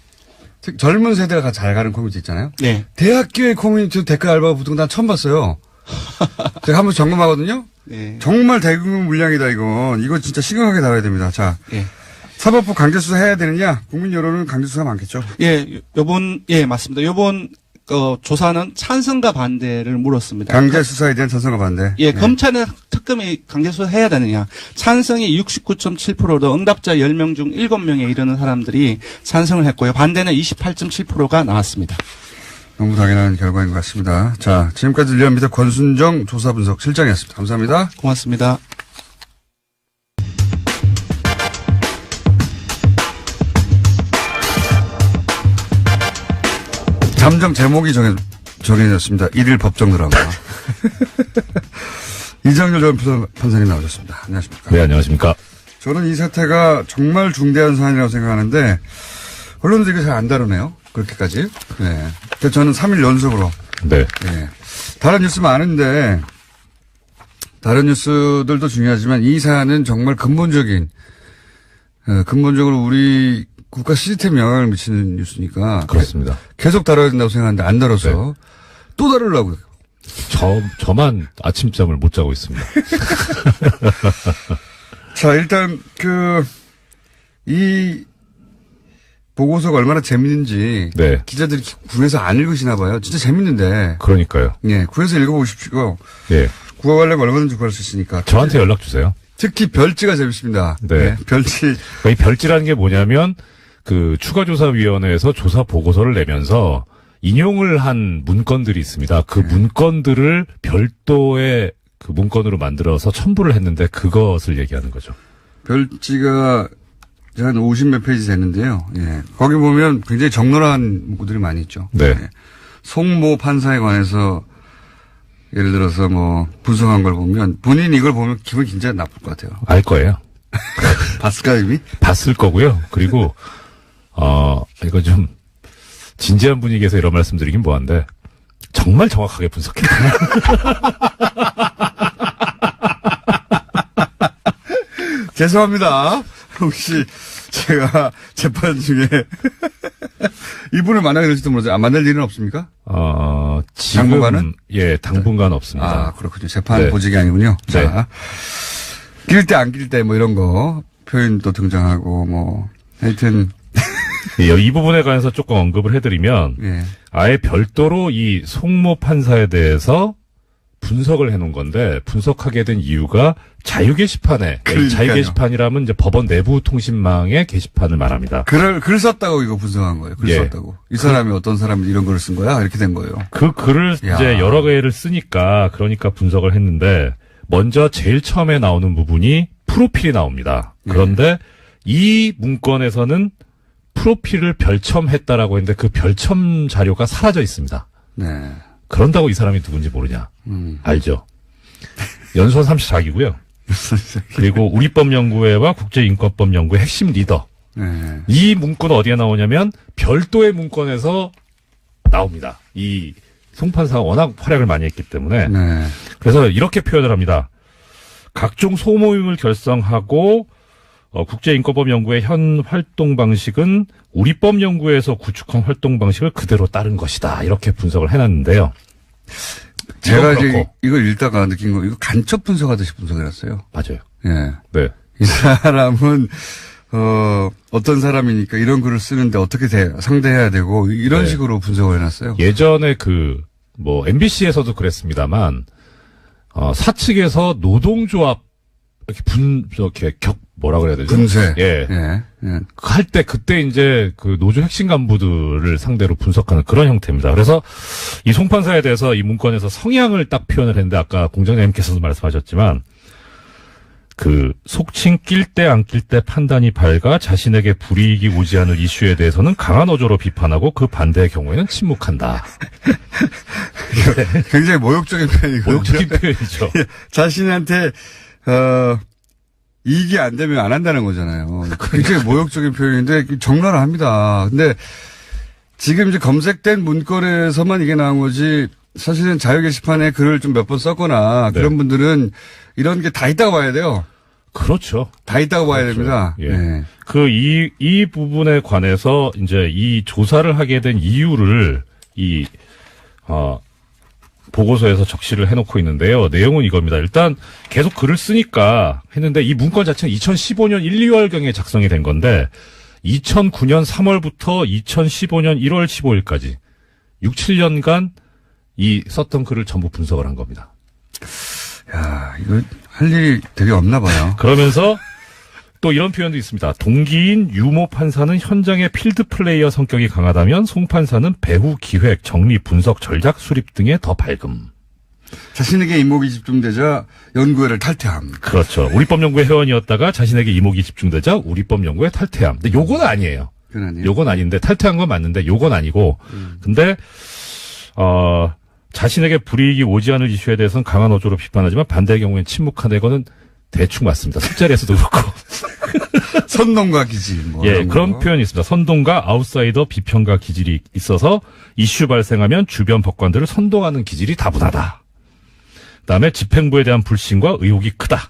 젊은 세대가 잘 가는 커뮤니티 있잖아요. 네. 대학교의 커뮤니티 댓글 알바가 붙은 거 난 처음 봤어요. 제가 한번 점검하거든요. 네. 정말 대규모 물량이다, 이건. 이거 진짜 심각하게 다뤄야 됩니다. 자, 예. 사법부 강제수사 해야 되느냐? 국민 여론은 강제수사 많겠죠. 예, 예, 맞습니다. 요번 조사는 찬성과 반대를 물었습니다. 강제수사에 대한 찬성과 반대. 예, 검찰은 특검이 강제수사 해야 되느냐. 찬성이 69.7%로 응답자 10명 중 7명에 이르는 사람들이 찬성을 했고요. 반대는 28.7%가 나왔습니다. 너무 당연한 결과인 것 같습니다. 자, 지금까지 일련미터 권순정 조사분석 실장이었습니다. 감사합니다. 고맙습니다. 잠정 제목이 정해졌습니다. 1일 법정 드라마. 이정열 전 판사님 나오셨습니다. 안녕하십니까. 네, 안녕하십니까. 저는 이 사태가 정말 중대한 사안이라고 생각하는데 언론들이 잘 안 다루네요. 그렇게까지. 네. 그래서 저는 3일 연속으로. 네. 네. 다른 뉴스 많은데 다른 뉴스들도 중요하지만 이 사안은 정말 근본적으로 우리 국가 시스템에 영향을 미치는 뉴스니까. 그렇습니다. 계속 다뤄야 된다고 생각하는데 안 다뤄서 또 다루려고요. 저만 아침잠을 못 자고 있습니다. 자, 일단 이 보고서가 얼마나 재밌는지 네. 기자들이 구해서 안 읽으시나 봐요. 진짜 재밌는데. 그러니까요. 예, 구해서 읽어보십시오. 예. 구하려면 얼마든지 구할 수 있으니까. 저한테 연락 주세요. 특히 별지가 재밌습니다. 네. 예, 별지. 이 별지라는 게 뭐냐면 그 추가조사위원회에서 조사 보고서를 내면서 인용을 한 문건들이 있습니다. 그 문건들을 별도의 그 문건으로 만들어서 첨부를 했는데 그것을 얘기하는 거죠. 별지가 한 50몇 페이지 됐는데요. 예. 거기 보면 굉장히 적나라한 문구들이 많이 있죠. 네. 예. 송모 판사에 관해서 예를 들어서 뭐 분석한 걸 보면 본인이 이걸 보면 기분이 굉장히 나쁠 것 같아요. 알 거예요. 봤을까 이미? 봤을 거고요. 그리고 이거 좀 진지한 분위기에서 이런 말씀드리긴 뭐한데 정말 정확하게 분석했다. 죄송합니다. 혹시 제가 재판 중에 이분을 만나게 될지도 모르죠. 만날 일은 없습니까? 지금 당분간은? 예, 당분간 없습니다. 아, 그렇군요. 재판 네. 보직이 아니군요. 네. 자, 낄 때 안 낄 때 뭐 이런 거 표현도 등장하고 뭐 하여튼 예, 이 부분에 관해서 조금 언급을 해드리면 예. 아예 별도로 이 송모 판사에 대해서 분석을 해놓은 건데 분석하게 된 이유가 자유 게시판에 그러니까요. 자유 게시판이라면 이제 법원 내부 통신망의 게시판을 말합니다. 글 썼다고 이거 분석한 거예요. 글 예. 썼다고. 이 사람이 어떤 사람이 이런 글을 쓴 거야? 이렇게 된 거예요. 그 글을 야. 이제 여러 개를 쓰니까 그러니까 분석을 했는데 먼저 제일 처음에 나오는 부분이 프로필이 나옵니다. 그런데 이 문건에서는 프로필을 별첨했다라고 했는데 그 별첨 자료가 사라져 있습니다. 네. 그런다고 이 사람이 누군지 모르냐? 알죠. 연수원 34기고요. 그리고 우리법연구회와 국제인권법연구회 핵심 리더. 네. 이 문구는 어디에 나오냐면 별도의 문건에서 나옵니다. 이 송판사가 워낙 활약을 많이 했기 때문에. 네. 그래서 이렇게 표현을 합니다. 각종 소모임을 결성하고 국제인권법연구회 현 활동 방식은 우리법연구회에서 구축한 활동 방식을 그대로 따른 것이다. 이렇게 분석을 해놨는데요. 제가 이건 이제 그렇고. 이걸 읽다가 느낀 거, 이거 간첩 분석하듯이 분석해놨어요. 맞아요. 예. 네. 이 사람은, 어떤 사람이니까 이런 글을 쓰는데 어떻게 상대해야 되고, 이런 네. 식으로 분석을 해놨어요. 예전에 MBC에서도 그랬습니다만, 사측에서 노동조합, 뭐라 그래야 되죠? 분쇄. 예. 예. 예. 그때 이제 그 노조 핵심 간부들을 상대로 분석하는 그런 형태입니다. 그래서 이 송판사에 대해서 이 문건에서 성향을 딱 표현을 했는데 아까 공장장님께서도 말씀하셨지만 속칭 낄 때 안 낄 때 판단이 밝아 자신에게 불이익이 오지 않을 이슈에 대해서는 강한 어조로 비판하고 그 반대의 경우에는 침묵한다. 굉장히 모욕적인 표현이거든요. 모욕적인 표현이죠. 자신한테, 이익이 안 되면 안 한다는 거잖아요. 굉장히 모욕적인 표현인데 적나라합니다. 근데 지금 이제 검색된 문건에서만 이게 나온 거지 사실은 자유 게시판에 글을 좀 몇 번 썼거나 네. 그런 분들은 이런 게 다 있다고 봐야 돼요. 그렇죠. 다 있다고 봐야 그렇죠. 됩니다. 예. 네. 이 부분에 관해서 이제 이 조사를 하게 된 이유를 보고서에서 적시를 해놓고 있는데요. 내용은 이겁니다. 일단 계속 글을 쓰니까 했는데 이 문건 자체는 2015년 1, 2월경에 작성이 된 건데 2009년 3월부터 2015년 1월 15일까지 6, 7년간 이 썼던 글을 전부 분석을 한 겁니다. 야, 이거 할 일이 되게 없나 봐요. 그러면서 또 이런 표현도 있습니다. 동기인 유모 판사는 현장의 필드 플레이어 성격이 강하다면 송 판사는 배후 기획, 정리, 분석, 전략 수립 등에 더 밝음. 자신에게 이목이 집중되자 연구회를 탈퇴함. 그렇죠. 우리법연구회 회원이었다가 자신에게 이목이 집중되자 우리법연구회 탈퇴함. 근데 요건 아니에요. 그건 아니에요. 요건 아닌데 탈퇴한 건 맞는데 요건 아니고. 근데 자신에게 불이익이 오지 않을 이슈에 대해서는 강한 어조로 비판하지만 반대의 경우에는 침묵한다. 이거는 대충 맞습니다. 술자리에서도 그렇고. 선동과 기질. 뭐 예, 이런 그런 거. 표현이 있습니다. 선동과 아웃사이더 비평가 기질이 있어서 이슈 발생하면 주변 법관들을 선동하는 기질이 다분하다. 그다음에 집행부에 대한 불신과 의혹이 크다.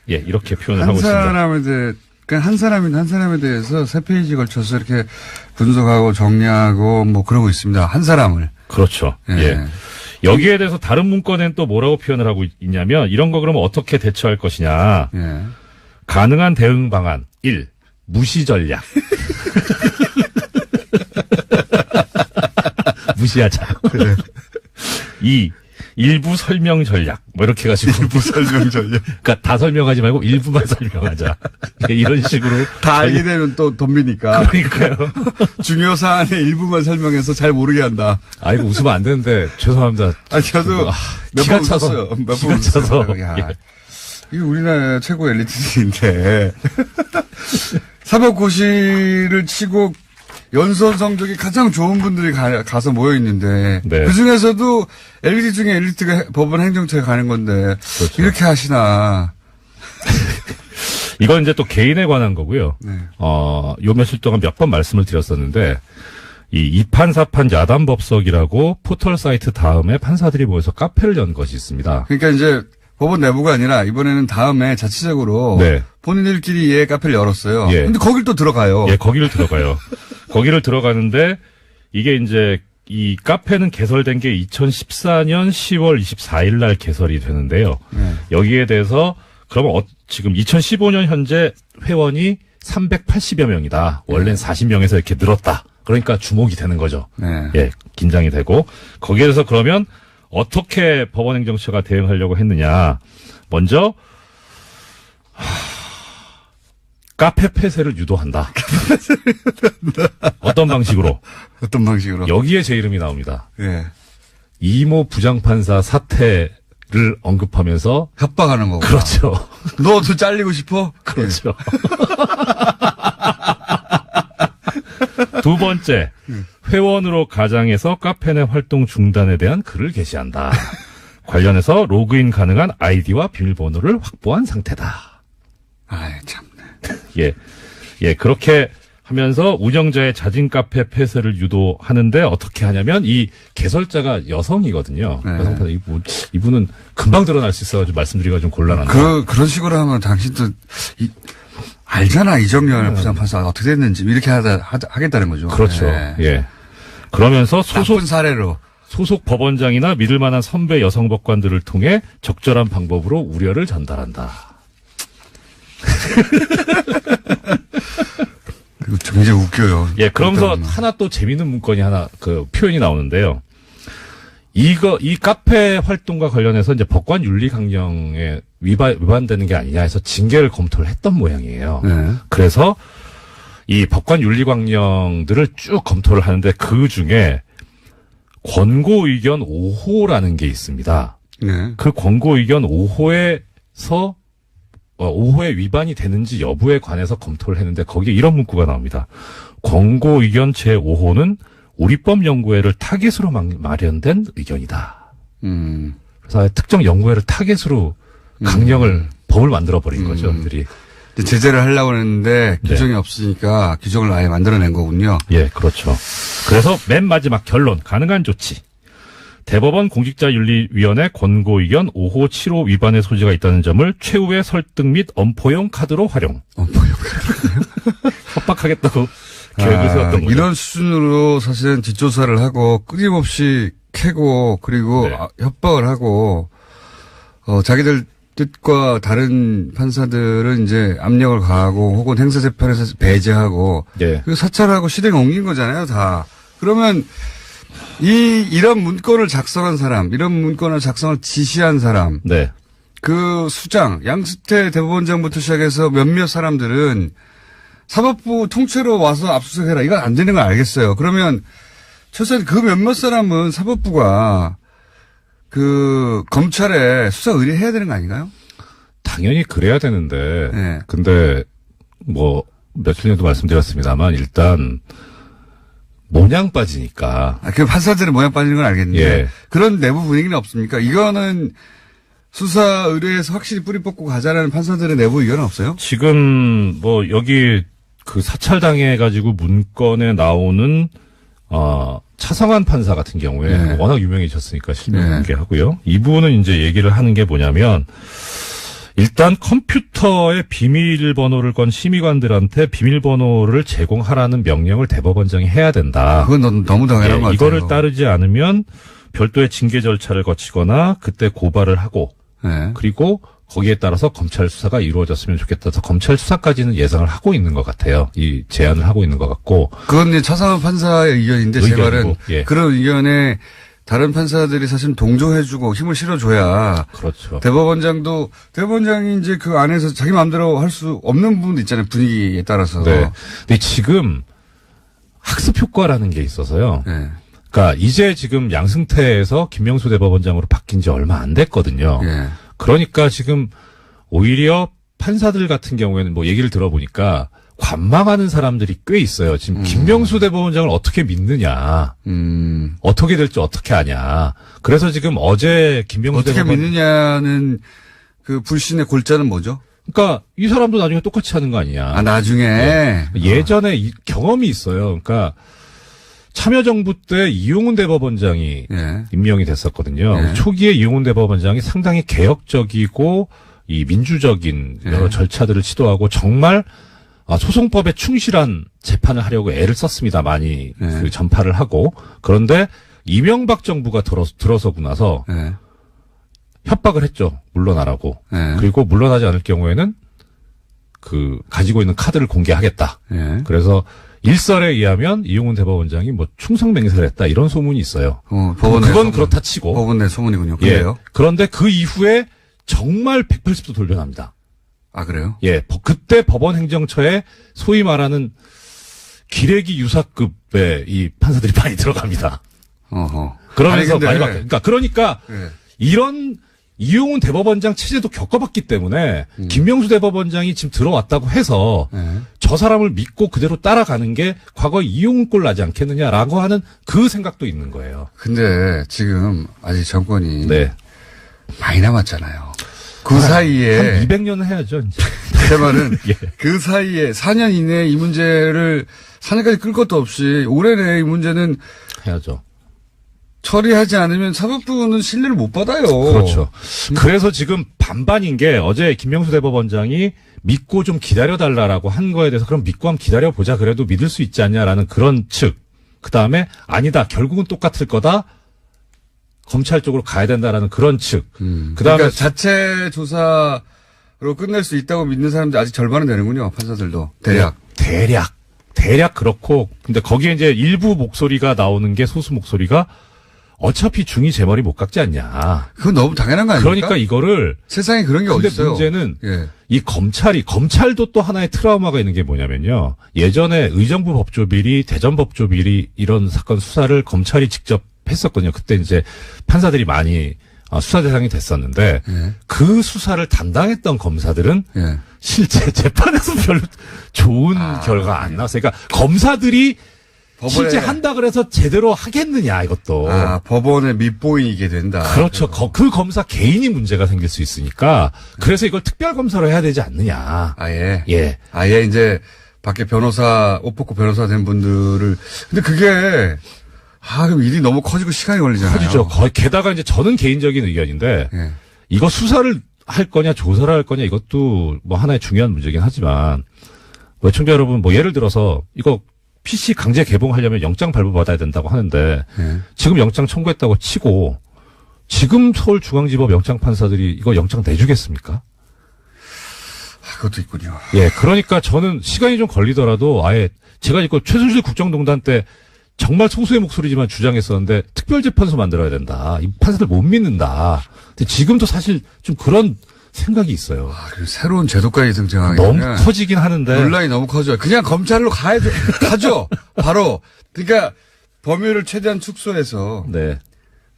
예, 이렇게 표현을 하고 있습니다. 한 사람에 대해서 3페이지 걸쳐서 이렇게 분석하고 정리하고 뭐 그러고 있습니다. 한 사람을. 그렇죠. 예. 예. 여기에 대해서 다른 문건엔 또 뭐라고 표현을 하고 있냐면 이런 거 그러면 어떻게 대처할 것이냐. 예. 가능한 대응 방안 1. 무시 전략. 무시하자. 2. 일부 설명 전략. 뭐 이렇게 해가지고. 일부 설명 전략. 그러니까 다 설명하지 말고 일부만 설명하자. 이런 식으로. 다 알게 되면 또 덤비니까. 그러니까요. 중요 사안의 일부만 설명해서 잘 모르게 한다. 아이고 웃으면 안 되는데 죄송합니다. 아, 저도 몇 기가 번 차서. 웃었어요. 몇 기가 번 차서. 웃었어요. 야, 예. 이게 우리나라 최고 엘리트들인데. 사법고시를 치고 연수원 성적이 가장 좋은 분들이 가서 모여 있는데 네. 그 중에서도 엘리트 중에 엘리트가 법원 행정처에 가는 건데 그렇죠. 이렇게 하시나. 이건 이제 또 개인에 관한 거고요. 네. 요 며칠 동안 몇 번 말씀을 드렸었는데 이 이판사판 야단법석이라고 포털 사이트 다음에 판사들이 모여서 카페를 연 것이 있습니다. 그러니까 이제 법원 내부가 아니라 이번에는 다음에 자체적으로 네. 본인들끼리 카페를 열었어요. 예. 근데 거길 또 들어가요. 예, 거기를 들어가요. 거기를 들어가는데 이게 이제 이 카페는 개설된 게 2014년 10월 24일 날 개설이 되는데요. 여기에 대해서 그러면 지금 2015년 현재 회원이 380여 명이다. 원래는 40명에서 이렇게 늘었다. 그러니까 주목이 되는 거죠. 네. 예, 긴장이 되고 거기에 대해서 그러면 어떻게 법원행정처가 대응하려고 했느냐. 먼저 카페 폐쇄를 유도한다. 어떤 방식으로? 어떤 방식으로? 여기에 제 이름이 나옵니다. 예. 이모 부장판사 사태를 언급하면서 협박하는 거고. 그렇죠. 너도 잘리고 싶어? 그렇죠. 두 번째, 회원으로 가장해서 카페 내 활동 중단에 대한 글을 게시한다. 관련해서 로그인 가능한 아이디와 비밀번호를 확보한 상태다. 아이, 참. 예, 예, 그렇게 하면서 운영자의 자진 카페 폐쇄를 유도하는데 어떻게 하냐면 이 개설자가 여성이거든요. 네. 여성파다 이분은 금방 드러날 수 있어가지고 말씀드리기가 좀 곤란한데. 그런 식으로 하면 당신도, 알잖아, 이정열 부장판사 어떻게 됐는지. 이렇게 하겠다는 거죠. 그렇죠. 네. 예. 그러면서 나쁜 사례로. 소속 법원장이나 믿을 만한 선배 여성 법관들을 통해 적절한 방법으로 우려를 전달한다. 이거 굉장히 웃겨요. 예, 그러면서 일단은. 하나 또 재밌는 문건이 하나, 표현이 나오는데요. 이 카페 활동과 관련해서 이제 법관 윤리 강령에 위반되는 게 아니냐 해서 징계를 검토를 했던 모양이에요. 네. 그래서 이 법관 윤리 강령들을 쭉 검토를 하는데 그 중에 권고 의견 5호라는 게 있습니다. 네. 그 권고 의견 5호에서 5호에 위반이 되는지 여부에 관해서 검토를 했는데 거기에 이런 문구가 나옵니다. 권고 의견 제5호는 우리법 연구회를 타깃으로 마련된 의견이다. 그래서 특정 연구회를 타깃으로 강령을 법을 만들어 버린 거죠. 들이. 제재를 하려고 했는데 규정이 없으니까 규정을 아예 만들어낸 거군요. 예, 그렇죠. 그래서 맨 마지막 결론, 가능한 조치. 대법원 공직자윤리위원회 권고 의견 5호, 7호 위반의 소지가 있다는 점을 최후의 설득 및 엄포용 카드로 활용. 엄포용 카드. 협박하겠다고 계획을 세웠던 거죠. 이런 수준으로 사실은 뒷조사를 하고 끊임없이 캐고 그리고 네. 협박을 하고 자기들 뜻과 다른 판사들은 이제 압력을 가하고 혹은 행사재판에서 배제하고 예. 그 사찰하고 실행에 옮긴 거잖아요, 다. 그러면 이런 문건을 작성한 사람, 이런 문건을 작성을 지시한 사람, 네. 그 수장, 양승태 대법원장부터 시작해서 몇몇 사람들은 사법부 통째로 와서 압수수색해라. 이건 안 되는 걸 알겠어요. 그러면 최소한 그 몇몇 사람은 사법부가 그 검찰에 수사 의뢰해야 되는 거 아닌가요? 당연히 그래야 되는데, 네. 근데 뭐 며칠 전에도 말씀드렸습니다만 일단 모냥 빠지니까. 그 판사들은 모양 빠지는 건 알겠는데 예. 그런 내부 분위기는 없습니까? 이거는 수사 의뢰에서 확실히 뿌리 뽑고 가자라는 판사들의 내부 의견은 없어요? 지금 뭐 여기 그 사찰당해가지고 문건에 나오는 차성환 판사 같은 경우에 네. 워낙 유명해졌으니까 실명 네. 공개하고요. 이분은 이제 얘기를 하는 게 뭐냐면 일단 컴퓨터의 비밀번호를 건 심의관들한테 비밀번호를 제공하라는 명령을 대법원장이 해야 된다. 그건 너무 당연한 것 같아요. 이거를 따르지 않으면 별도의 징계 절차를 거치거나 그때 고발을 하고 네. 그리고 거기에 따라서 검찰 수사가 이루어졌으면 좋겠다 해서 검찰 수사까지는 예상을 하고 있는 것 같아요. 이 제안을 하고 있는 것 같고. 그건 이제 차상원 판사의 의견인데 제 의견이고, 말은 예. 그런 의견에 다른 판사들이 사실 동조해주고 힘을 실어줘야 그렇죠. 대법원장이 이제 그 안에서 자기 마음대로 할 수 없는 부분도 있잖아요. 분위기에 따라서. 네. 근데 지금 학습 효과라는 게 있어서요. 네. 그러니까 이제 지금 양승태에서 김명수 대법원장으로 바뀐 지 얼마 안 됐거든요. 예. 그러니까 지금 오히려 판사들 같은 경우에는 뭐 얘기를 들어보니까 관망하는 사람들이 꽤 있어요. 지금 김명수 대법원장을 어떻게 믿느냐. 어떻게 될지 어떻게 아냐. 그래서 지금 어제 김명수 어떻게 대법원 믿느냐는 그 불신의 골자는 뭐죠? 그러니까 이 사람도 나중에 똑같이 하는 거 아니냐. 아, 나중에. 예전에 이 경험이 있어요. 그러니까 참여정부 때 이용훈 대법원장이 예. 임명이 됐었거든요. 예. 초기에 이용훈 대법원장이 상당히 개혁적이고 이 민주적인 여러 예. 절차들을 시도하고 정말 소송법에 충실한 재판을 하려고 애를 썼습니다. 많이 네. 그 전파를 하고. 그런데 이명박 정부가 들어서고 나서 예. 협박을 했죠. 물러나라고. 예. 그리고 물러나지 않을 경우에는 그 가지고 있는 카드를 공개하겠다. 예. 그래서 일설에 의하면 이용훈 대법원장이 뭐 충성 맹세를 했다 이런 소문이 있어요. 법원 내 그건 소문. 그렇다 치고. 법원 내 소문이군요. 예. 그래요? 그런데 그 이후에 정말 180도 돌변합니다. 아, 그래요? 예. 그때 법원 행정처에 소위 말하는 기레기 유사급의 이 판사들이 많이 들어갑니다. 어허. 그러면서 아니, 근데- 많이 바뀌어요. 그러니까 예. 이런 이용훈 대법원장 체제도 겪어봤기 때문에 김명수 대법원장이 지금 들어왔다고 해서 예. 저 사람을 믿고 그대로 따라가는 게 과거 이용훈 꼴 나지 않겠느냐라고 하는 그 생각도 있는 거예요. 근데 지금 아직 정권이 네. 많이 남았잖아요. 그 사이에 한 200년은 해야죠. 이제. 제 말은 예. 그 사이에 4년 이내에 이 문제를 4년까지 끌 것도 없이 올해 내에 이 문제는 해야죠. 처리하지 않으면 사법부는 신뢰를 못 받아요. 그렇죠. 그래서 지금 반반인 게 어제 김명수 대법원장이 믿고 좀 기다려달라라고 한 거에 대해서 그럼 믿고 한번 기다려보자. 그래도 믿을 수 있지 않냐라는 그런 측. 그 다음에 아니다. 결국은 똑같을 거다. 검찰 쪽으로 가야 된다라는 그런 측. 그 다음에 그러니까 자체 조사로 끝낼 수 있다고 믿는 사람들 아직 절반은 되는군요. 판사들도 대략. 대략 그렇고 근데 거기에 이제 일부 목소리가 나오는 게 소수 목소리가 어차피 중이 제 머리 못 깎지 않냐. 그건 너무 당연한 거 아닙니까? 그러니까 이거를 세상에 그런 게 근데 어딨어요. 문제는 예. 이 검찰도 또 하나의 트라우마가 있는 게 뭐냐면요. 예전에 의정부 법조비리, 대전 법조비리 이런 사건 수사를 검찰이 직접 했었거든요. 그때 이제 판사들이 많이 수사 대상이 됐었는데 예. 그 수사를 담당했던 검사들은 예. 실제 재판에서 별로 좋은 결과 안 나왔어요. 그러니까 검사들이 실제 한다 그래서 제대로 하겠느냐 이것도. 법원에 밑보이게 된다. 그렇죠. 그 검사 개인이 문제가 생길 수 있으니까 그래서 이걸 특별검사로 해야 되지 않느냐. 아예. 예. 아예 이제 밖에 변호사, 옷 벗고 변호사 된 분들을. 근데 그게, 그럼 일이 너무 커지고 시간이 걸리잖아요. 커지죠. 게다가 이제 저는 개인적인 의견인데 예. 이거 수사를 할 거냐 조사를 할 거냐 이것도 뭐 하나의 중요한 문제긴 하지만 시청자 여러분 뭐 예를 들어서 이거 PC 강제 개봉하려면 영장 발부받아야 된다고 하는데 예. 지금 영장 청구했다고 치고 지금 서울중앙지법 영장판사들이 이거 영장 내주겠습니까? 그것도 있군요. 예, 그러니까 저는 시간이 좀 걸리더라도 아예 제가 이거 최순실 국정농단 때 정말 소수의 목소리지만 주장했었는데 특별재판소 만들어야 된다. 이 판사들 못 믿는다. 근데 지금도 사실 좀 그런 생각이 있어요. 그리고 새로운 제도까지 등장하게 너무 되면 커지긴 하는데. 논란이 너무 커져요. 그냥 검찰로 가죠. 바로. 그러니까 범위를 최대한 축소해서 네.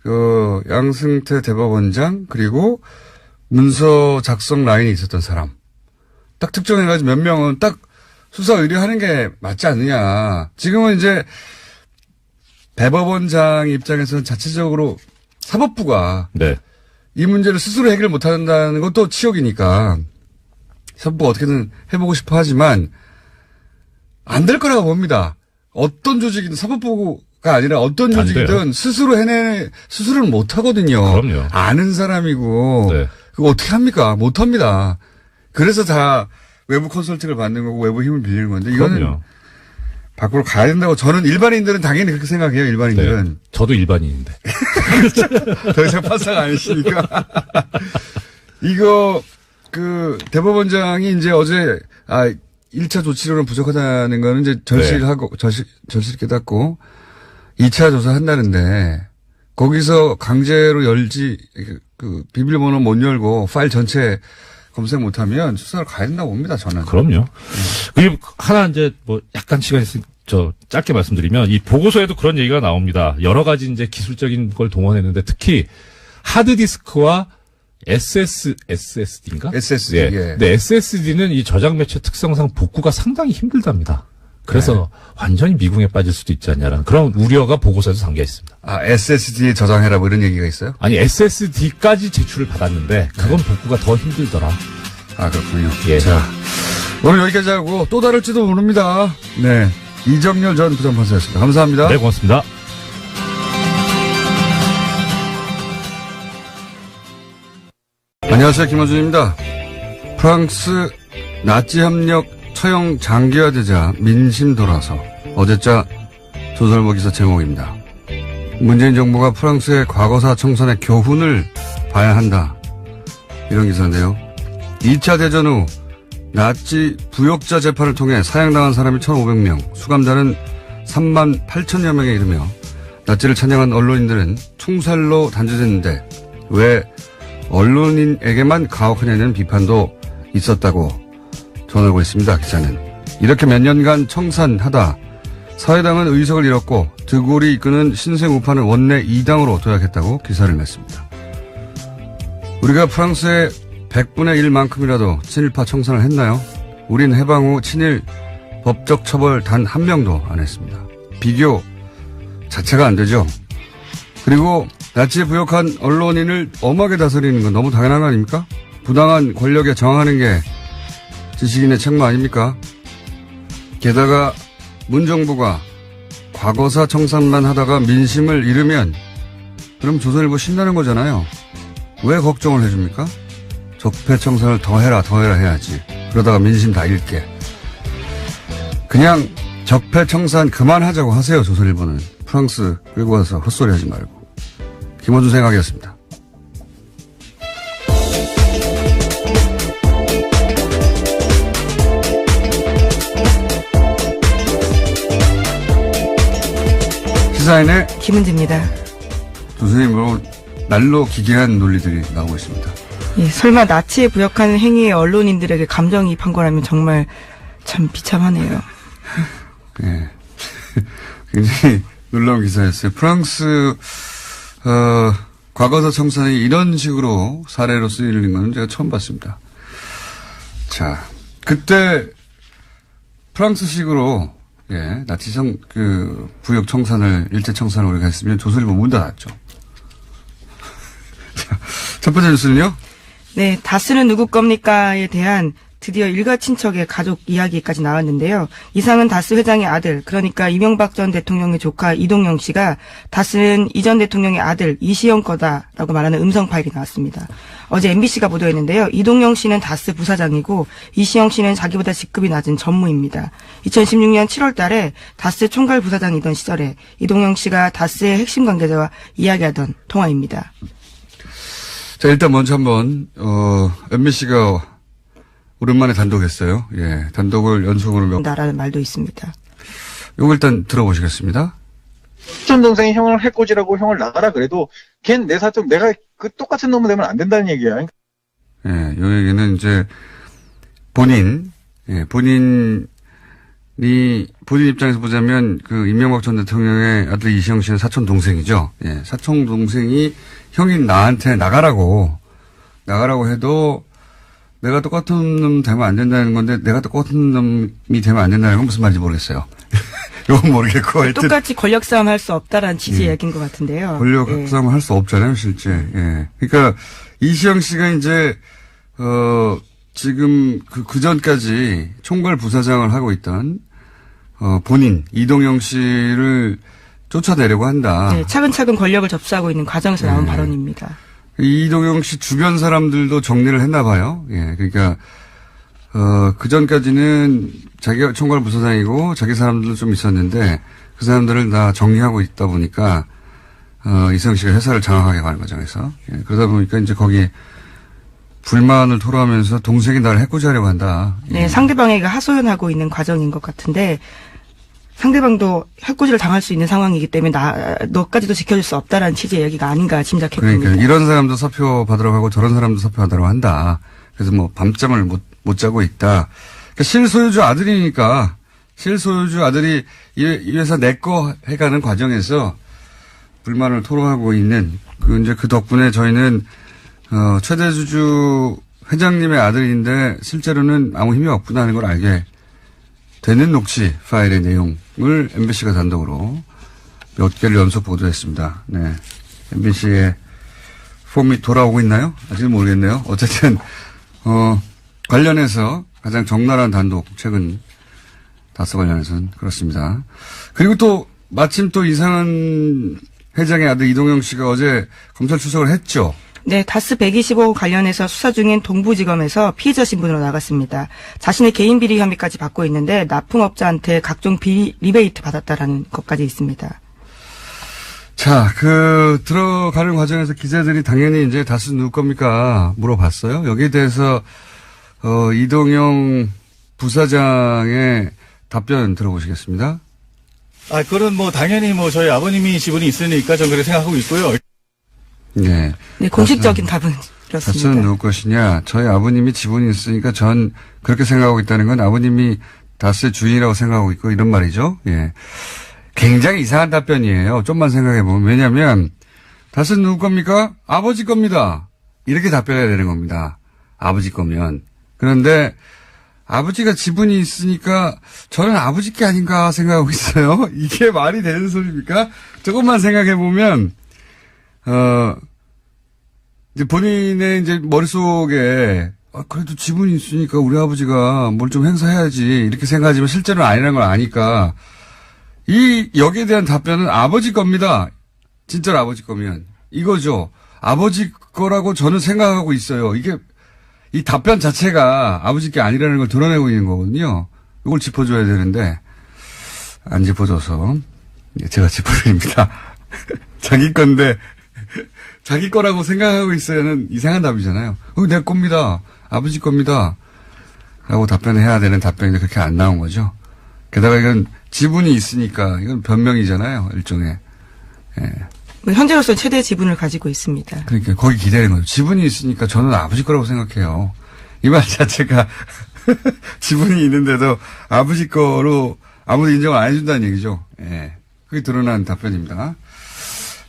그 양승태 대법원장 그리고 문서 작성 라인이 있었던 사람 딱 특정해가지고 몇 명은 딱 수사 의뢰하는 게 맞지 않느냐. 지금은 이제 대법원장 입장에서는 자체적으로 사법부가 네. 이 문제를 스스로 해결 못한다는 것도 치욕이니까 사법부가 어떻게든 해보고 싶어 하지만 안 될 거라고 봅니다. 어떤 조직이든 사법부가 아니라 어떤 안 조직이든 돼요. 스스로는 못 하거든요. 그럼요. 아는 사람이고 네. 그거 어떻게 합니까? 못 합니다. 그래서 다 외부 컨설팅을 받는 거고 외부 힘을 빌리는 건데 이거는 그럼요. 밖으로 가야 된다고 저는 일반인들은 당연히 그렇게 생각해요. 일반인들은. 네. 저도 일반인인데. 더 이상 판사가 아니시니까. 이거, 대법원장이 이제 어제, 1차 조치로는 부족하다는 거는 이제 절실하고, 절실 깨닫고, 2차 조사한다는데, 거기서 강제로 비밀번호 못 열고, 파일 전체 검색 못하면 수사를 가야 된다고 봅니다, 저는. 그럼요. 그리고 하나 이제 뭐 약간 시간 있으니 짧게 말씀드리면 이 보고서에도 그런 얘기가 나옵니다. 여러 가지 이제 기술적인 걸 동원했는데 특히 하드디스크와 SSD인가? SSD. 예. 예. 근데 SSD는 이 저장 매체 특성상 복구가 상당히 힘들답니다. 그래서 완전히 미궁에 빠질 수도 있지 않냐라는 그런 우려가 보고서에서 담겨 있습니다. SSD에 저장해라 뭐 이런 얘기가 있어요? 아니 SSD까지 제출을 받았는데 그건 복구가 더 힘들더라. 그렇군요. 예. 자, 오늘 여기까지 하고 또 다를지도 모릅니다. 네. 이정렬 전 부장판사였습니다. 감사합니다. 네, 고맙습니다. 안녕하세요. 김원준입니다. 프랑스 나치 협력 처형 장기화되자 민심 돌아서 어제자 조선일보 기사 제목입니다. 문재인 정부가 프랑스의 과거사 청산의 교훈을 봐야 한다. 이런 기사인데요. 2차 대전 후 나치 부역자 재판을 통해 사형당한 사람이 1,500명, 수감자는 3만 8천여 명에 이르며 나치를 찬양한 언론인들은 총살로 단죄됐는데 왜 언론인에게만 가혹하냐는 비판도 있었다고 전하고 있습니다. 기자는. 이렇게 몇 년간 청산하다 사회당은 의석을 잃었고 드골이 이끄는 신생 우파는 원내 2당으로 도약했다고 기사를 냈습니다. 우리가 프랑스의 100분의 1만큼이라도 친일파 청산을 했나요? 우린 해방 후 친일 법적 처벌 단 한 명도 안 했습니다. 비교 자체가 안 되죠. 그리고 나치에 부역한 언론인을 엄하게 다스리는 건 너무 당연한 거 아닙니까? 부당한 권력에 저항하는 게 지식인의 책무 아닙니까? 게다가 문정부가 과거사 청산만 하다가 민심을 잃으면 그럼 조선일보 신나는 거잖아요. 왜 걱정을 해줍니까? 적폐청산을 더 해라 해야지. 그러다가 민심 다 잃게. 그냥 적폐청산 그만하자고 하세요. 조선일보는. 프랑스 끌고 가서 헛소리 하지 말고. 김원준 생각이었습니다. 시사인의 김은지입니다. 조선일보 날로 기괴한 논리들이 나오고 있습니다. 예, 설마 나치에 부역하는 행위에 언론인들에게 감정이입한 거라면 정말 참 비참하네요. 예. 굉장히 놀라운 기사였어요. 프랑스, 과거사 청산이 이런 식으로 사례로 쓰이는 건 제가 처음 봤습니다. 자, 그때 프랑스식으로, 예, 나치 부역 청산을, 일제 청산을 우리가 했으면 조선일보 문 닫았죠. 자, 첫 번째 뉴스는요? 네, 다스는 누구 겁니까에 대한 드디어 일가 친척의 가족 이야기까지 나왔는데요. 이상은 다스 회장의 아들, 그러니까 이명박 전 대통령의 조카 이동영 씨가 다스는 이 전 대통령의 아들 이시영 거다라고 말하는 음성 파일이 나왔습니다. 어제 MBC가 보도했는데요. 이동영 씨는 다스 부사장이고 이시영 씨는 자기보다 직급이 낮은 전무입니다. 2016년 7월 달에 다스 총괄 부사장이던 시절에 이동영 씨가 다스의 핵심 관계자와 이야기하던 통화입니다. 자, 일단 먼저 한번, MBC가 오랜만에 단독했어요. 예, 단독을 연속으로 라는 말도 있습니다. 요거 일단 들어보시겠습니다. 전 동생이 형을 해코지라고 형을 나가라 그래도 걘 내 사적 내가 그 똑같은 놈이 되면 안 된다는 얘기야. 예, 요 얘기는 이제 본인 입장에서 보자면 그 이명박 전 대통령의 아들 이시영 씨는 사촌 동생이죠. 예, 사촌 동생이 형인 나한테 나가라고 해도 내가 똑같은 놈 되면 안 된다는 건데 내가 똑같은 놈이 되면 안 된다는 건 무슨 말인지 모르겠어요. 이건 모르겠고 하여튼 똑같이 권력 싸움 할 수 없다라는 취지의 얘기인 것 같은데요. 권력 예. 싸움을 할 수 없잖아요, 실제. 예. 그러니까 이시영 씨가 이제 지금 그 전까지 총괄 부사장을 하고 있던 본인 이동영 씨를 쫓아내려고 한다. 네, 차근차근 권력을 접수하고 있는 과정에서 나온 발언입니다. 이동영 씨 주변 사람들도 정리를 했나 봐요. 예, 그러니까 그 전까지는 자기가 총괄 부사장이고 자기 사람들도 좀 있었는데 그 사람들을 다 정리하고 있다 보니까 이시영 씨가 회사를 장악하게 가는 과정에서 예, 그러다 보니까 이제 거기에 불만을 토로하면서 동생이 나를 해코지하려고 한다. 예. 네, 상대방에게 하소연하고 있는 과정인 것 같은데 상대방도 해코지를 당할 수 있는 상황이기 때문에 너까지도 지켜줄 수 없다라는 취지의 얘기가 아닌가 짐작해봅니다. 그러니까 이런 사람도 사표 받으러 가고 저런 사람도 사표 받으러 한다. 그래서 뭐 밤잠을 못 자고 있다. 그러니까 실소유주 아들이니까 실소유주 아들이 이 회사 내 거 해가는 과정에서 불만을 토로하고 있는 이제 그 덕분에 저희는 최대 주주 회장님의 아들인데 실제로는 아무 힘이 없구나 하는 걸 알게 되는 녹취 파일의 내용을 MBC가 단독으로 몇 개를 연속 보도했습니다. 네. MBC의 폼이 돌아오고 있나요? 아직은 모르겠네요. 어쨌든, 관련해서 가장 적나라한 단독, 최근 다스 관련해서는 그렇습니다. 그리고 또, 마침 또 이상한 회장의 아들 이동영 씨가 어제 검찰 출석을 했죠. 네, 다스 125호 관련해서 수사 중인 동부지검에서 피의자 신분으로 나갔습니다. 자신의 개인 비리 혐의까지 받고 있는데 납품업자한테 각종 비리 리베이트 받았다라는 것까지 있습니다. 자, 들어가는 과정에서 기자들이 당연히 이제 다스 누구 겁니까? 물어봤어요. 여기에 대해서, 이동영 부사장의 답변 들어보시겠습니다. 그건 당연히 저희 아버님이 지분이 있으니까 저는 그렇게 생각하고 있고요. 네. 네, 공식적인 답은 다스는 그렇습니다. 누구 것이냐? 저희 아버님이 지분이 있으니까 전 그렇게 생각하고 있다는 건 아버님이 다스의 주인이라고 생각하고 있고 이런 말이죠. 예. 굉장히 이상한 답변이에요. 좀만 생각해보면. 왜냐면, 다스는 누구 겁니까? 아버지 겁니다. 이렇게 답변해야 되는 겁니다. 아버지 거면. 그런데, 아버지가 지분이 있으니까 저는 아버지 게 아닌가 생각하고 있어요. 이게 말이 되는 소리입니까? 조금만 생각해보면, 이제 본인의 이제 머릿속에, 그래도 지분이 있으니까 우리 아버지가 뭘 좀 행사해야지. 이렇게 생각하지만 실제로는 아니라는 걸 아니까, 여기에 대한 답변은 아버지 겁니다. 진짜로 아버지 거면. 이거죠. 아버지 거라고 저는 생각하고 있어요. 이 답변 자체가 아버지 게 아니라는 걸 드러내고 있는 거거든요. 이걸 짚어줘야 되는데, 안 짚어줘서, 제가 짚어드립니다. 자기 건데, 자기 거라고 생각하고 있어야는 이상한 답이잖아요. 내 겁니다. 아버지 겁니다. 라고 답변해야 되는 답변인데 그렇게 안 나온 거죠. 게다가 이건 지분이 있으니까 이건 변명이잖아요. 일종의. 예. 현재로서 최대 지분을 가지고 있습니다. 그러니까 거기 기대는 거죠. 지분이 있으니까 저는 아버지 거라고 생각해요. 이 말 자체가 지분이 있는데도 아버지 거로 아무도 인정을 안 해준다는 얘기죠. 예. 그게 드러난 답변입니다.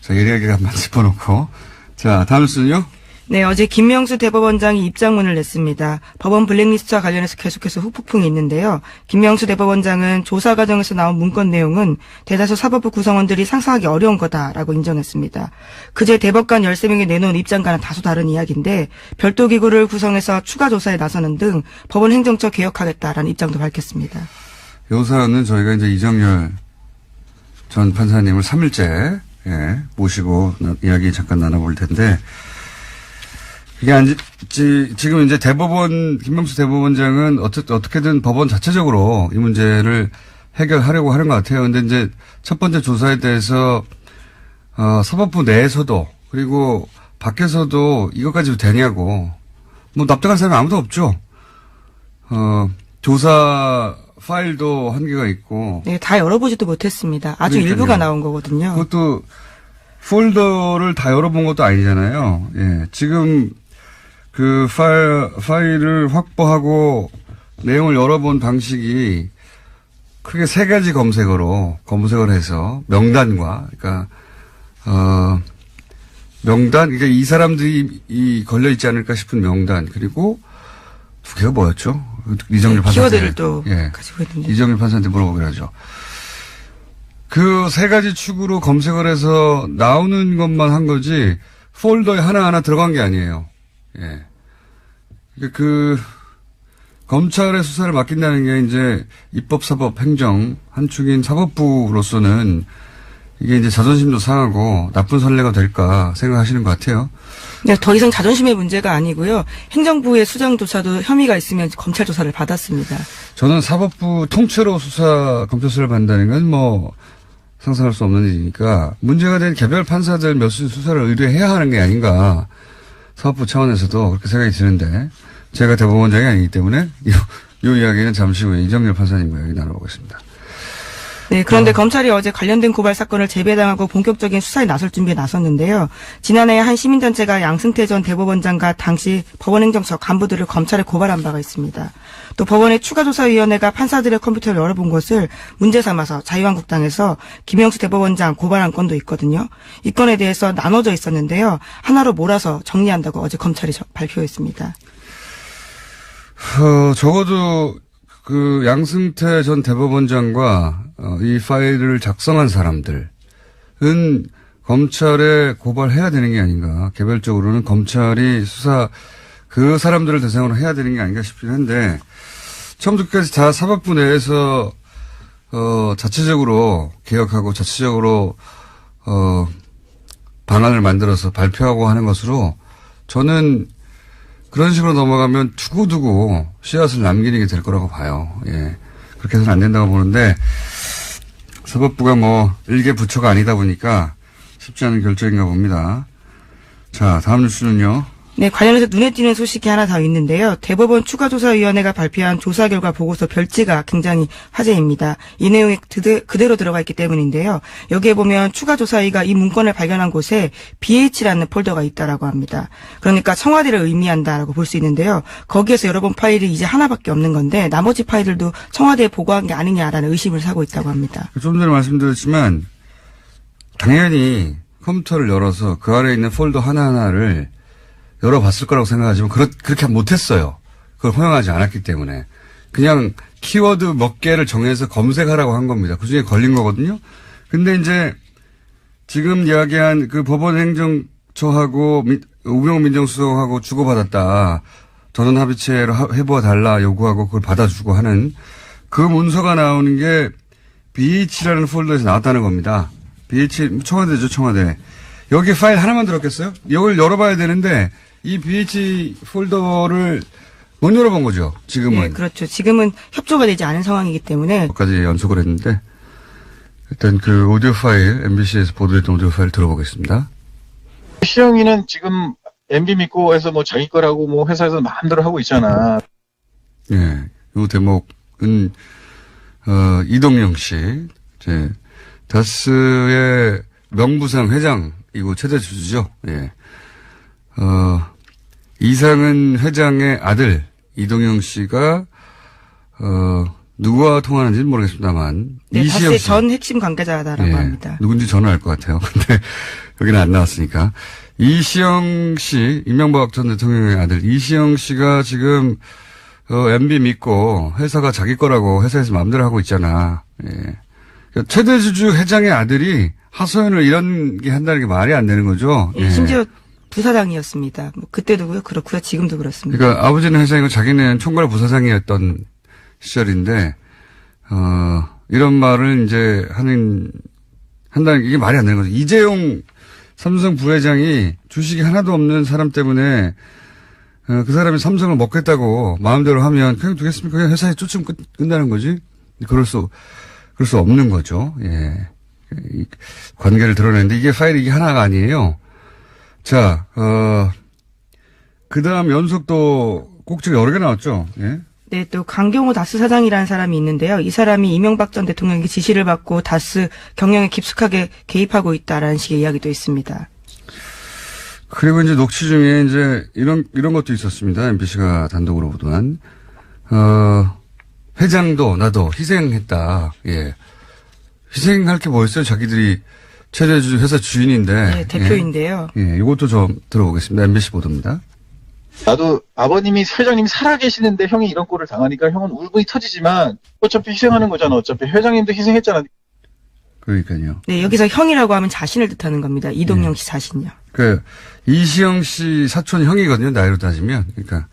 자, 예리하게 한번 짚어놓고. 자, 다음 순요. 네, 어제 김명수 대법원장이 입장문을 냈습니다. 법원 블랙리스트와 관련해서 계속해서 후폭풍이 있는데요. 김명수 대법원장은 조사 과정에서 나온 문건 내용은 대다수 사법부 구성원들이 상상하기 어려운 거다라고 인정했습니다. 그제 대법관 13명이 내놓은 입장과는 다소 다른 이야기인데 별도 기구를 구성해서 추가 조사에 나서는 등 법원 행정처 개혁하겠다라는 입장도 밝혔습니다. 요 사안은 저희가 이제 이정열 전 판사님을 3일째 모시고 이야기 잠깐 나눠볼 텐데 이게 지금 이제 김명수 대법원장은 어떻게든 법원 자체적으로 이 문제를 해결하려고 하는 것 같아요. 근데 이제 첫 번째 조사에 대해서, 사법부 내에서도, 그리고 밖에서도 이것까지 되냐고, 납득할 사람이 아무도 없죠. 조사 파일도 한계가 있고. 네, 다 열어보지도 못했습니다. 아주 그러니까요. 일부가 나온 거거든요. 그것도 폴더를 다 열어본 것도 아니잖아요. 예. 지금 그 파일을 확보하고 내용을 열어본 방식이 크게 3가지 검색을 해서 명단과, 그러니까, 그러니까 이 사람들이 걸려있지 않을까 싶은 명단, 그리고 2개가 뭐였죠? 이정일 판사한테. 키워드를 또 가지고 있는데. 이정일 판사한테 물어보기로 하죠. 그 3가지 축으로 검색을 해서 나오는 것만 한 거지, 폴더에 하나하나 들어간 게 아니에요. 예. 검찰의 수사를 맡긴다는 게 이제 입법, 사법, 행정 한 축인 사법부로서는 이게 이제 자존심도 상하고 나쁜 선례가 될까 생각하시는 것 같아요. 네, 더 이상 자존심의 문제가 아니고요. 행정부의 수장조차도 혐의가 있으면 검찰 조사를 받았습니다. 저는 사법부 통째로 검찰 수사를 받는다는 건 상상할 수 없는 일이니까 문제가 된 개별 판사들 몇 수사를 의뢰해야 하는 게 아닌가. 사법부 차원에서도 그렇게 생각이 드는데 제가 대법원장이 아니기 때문에 이 이야기는 잠시 후에 이정열 판사님과 이야기 나눠보겠습니다. 네, 그런데 검찰이 어제 관련된 고발 사건을 재배당하고 본격적인 수사에 나설 준비에 나섰는데요. 지난해 한 시민단체가 양승태 전 대법원장과 당시 법원행정처 간부들을 검찰에 고발한 바가 있습니다. 또 법원의 추가조사위원회가 판사들의 컴퓨터를 열어본 것을 문제 삼아서 자유한국당에서 김영수 대법원장 고발한 건도 있거든요. 이 건에 대해서 나눠져 있었는데요. 하나로 몰아서 정리한다고 어제 검찰이 발표했습니다. 적어도 그 양승태 전 대법원장과 이 파일을 작성한 사람들은 검찰에 고발해야 되는 게 아닌가. 개별적으로는 검찰이 그 사람들을 대상으로 해야 되는 게 아닌가 싶긴 한데 처음부터 끝까지 다 사법부 내에서 자체적으로 개혁하고 자체적으로 방안을 만들어서 발표하고 하는 것으로 저는 그런 식으로 넘어가면 두고두고 씨앗을 남기는 게 될 거라고 봐요. 예. 그렇게 해서는 안 된다고 보는데, 사법부가 뭐, 일개 부처가 아니다 보니까 쉽지 않은 결정인가 봅니다. 자, 다음 뉴스는요. 네, 관련해서 눈에 띄는 소식이 하나 더 있는데요. 대법원 추가조사위원회가 발표한 조사 결과 보고서 별지가 굉장히 화제입니다. 이 내용이 그대로 들어가 있기 때문인데요. 여기에 보면 추가조사위가 이 문건을 발견한 곳에 BH라는 폴더가 있다라고 합니다. 그러니까 청와대를 의미한다라고 볼 수 있는데요. 거기에서 열어본 파일이 이제 하나밖에 없는 건데 나머지 파일들도 청와대에 보고한 게 아니냐라는 의심을 사고 있다고 합니다. 좀 전에 말씀드렸지만, 당연히 컴퓨터를 열어서 그 안에 있는 폴더 하나하나를 열어봤을 거라고 생각하지만 그렇게 못했어요. 그걸 허용하지 않았기 때문에. 그냥 키워드 몇 개를 정해서 검색하라고 한 겁니다. 그중에 걸린 거거든요. 근데 이제 지금 이야기한 그 법원행정처하고 우병우 민정수석하고 주고받았다. 전원 합의체로 해보아 달라 요구하고 그걸 받아주고 하는 그 문서가 나오는 게 BH라는 폴더에서 나왔다는 겁니다. BH, 청와대죠, 청와대. 여기 파일 하나만 들었겠어요? 이걸 열어봐야 되는데, 이 BH 폴더를 못 열어본 거죠, 지금은. 네, 그렇죠. 지금은 협조가 되지 않은 상황이기 때문에. 까지 연속을 했는데, 일단 그 오디오 파일, MBC에서 보도했던 오디오 파일 들어보겠습니다. 시영이는 지금 MB 믿고 해서 뭐 자기 거라고 뭐 회사에서 마음대로 하고 있잖아. 예, 이 대목은, 이동영 씨, 다스의 명부상 회장이고 최대 주주죠. 예. 이상은 회장의 아들 이동영 씨가 누구와 통화하는지는 모르겠습니다만 네, 이시영 다스의 씨 전 핵심 관계자다라고 예, 합니다. 누군지 저는 알 것 같아요. 근데 여기는 안 나왔으니까 이시영 씨, 이명박 전 대통령의 아들 이시영 씨가 지금 MB 믿고 회사가 자기 거라고 회사에서 마음대로 하고 있잖아. 예. 최대 주주 회장의 아들이 하소연을 이런 게 한다는 게 말이 안 되는 거죠. 예, 심지어 부사장이었습니다. 뭐 그때도 그렇고요. 지금도 그렇습니다. 그러니까 아버지는 회장이고 자기는 총괄 부사장이었던 시절인데 이런 말을 이제 한다는 게 이게 말이 안 되는 거죠. 이재용 삼성 부회장이 주식이 하나도 없는 사람 때문에 그 사람이 삼성을 먹겠다고 마음대로 하면 그냥 두겠습니까? 그냥 회사에 쫓으면 끝나는 거지. 그럴 수 없는 거죠. 예. 이 관계를 드러내는데 이게 파일이 이게 하나가 아니에요. 자, 그 다음 연속도 꼭지가 여러 개 나왔죠. 예. 네, 또 강경호 다스 사장이라는 사람이 있는데요. 이 사람이 이명박 전 대통령에게 지시를 받고 다스 경영에 깊숙하게 개입하고 있다라는 식의 이야기도 있습니다. 그리고 이제 녹취 중에 이제 이런 것도 있었습니다. MBC가 단독으로 보도한 회장도 나도 희생했다. 예. 희생할 게 뭐였어요? 자기들이 최대 주주 회사 주인인데. 네, 대표인데요. 예, 이것도 좀 들어보겠습니다. MBC 보도입니다. 나도 아버님이 회장님이 살아계시는데 형이 이런 꼴을 당하니까 형은 울분이 터지지만 어차피 희생하는 거잖아. 어차피 회장님도 희생했잖아. 그러니까요. 네, 여기서 형이라고 하면 자신을 뜻하는 겁니다. 이동영 씨 자신요. 그 이시영 씨 사촌 형이거든요. 나이로 따지면. 그러니까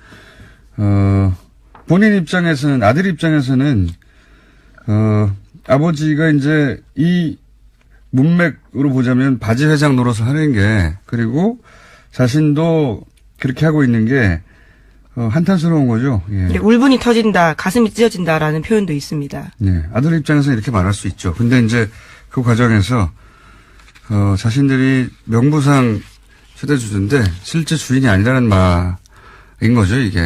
본인 입장에서는 아들 입장에서는 아버지가 이제 이 문맥으로 보자면 바지 회장 노릇을 하는 게 그리고 자신도 그렇게 하고 있는 게 한탄스러운 거죠. 예. 네, 울분이 터진다, 가슴이 찢어진다라는 표현도 있습니다. 네, 아들 입장에서 이렇게 말할 수 있죠. 근데 이제 그 과정에서 자신들이 명부상 최대 주주인데 실제 주인이 아니라는 말인 거죠. 이게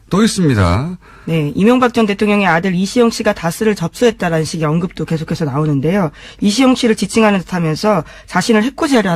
또 있습니다. 네, 이명박 전 대통령의 아들 이시영 씨가 다스를 접수했다라는 식의 언급도 계속해서 나오는데요. 이시영 씨를 지칭하는 듯하면서 자신을 해코지하려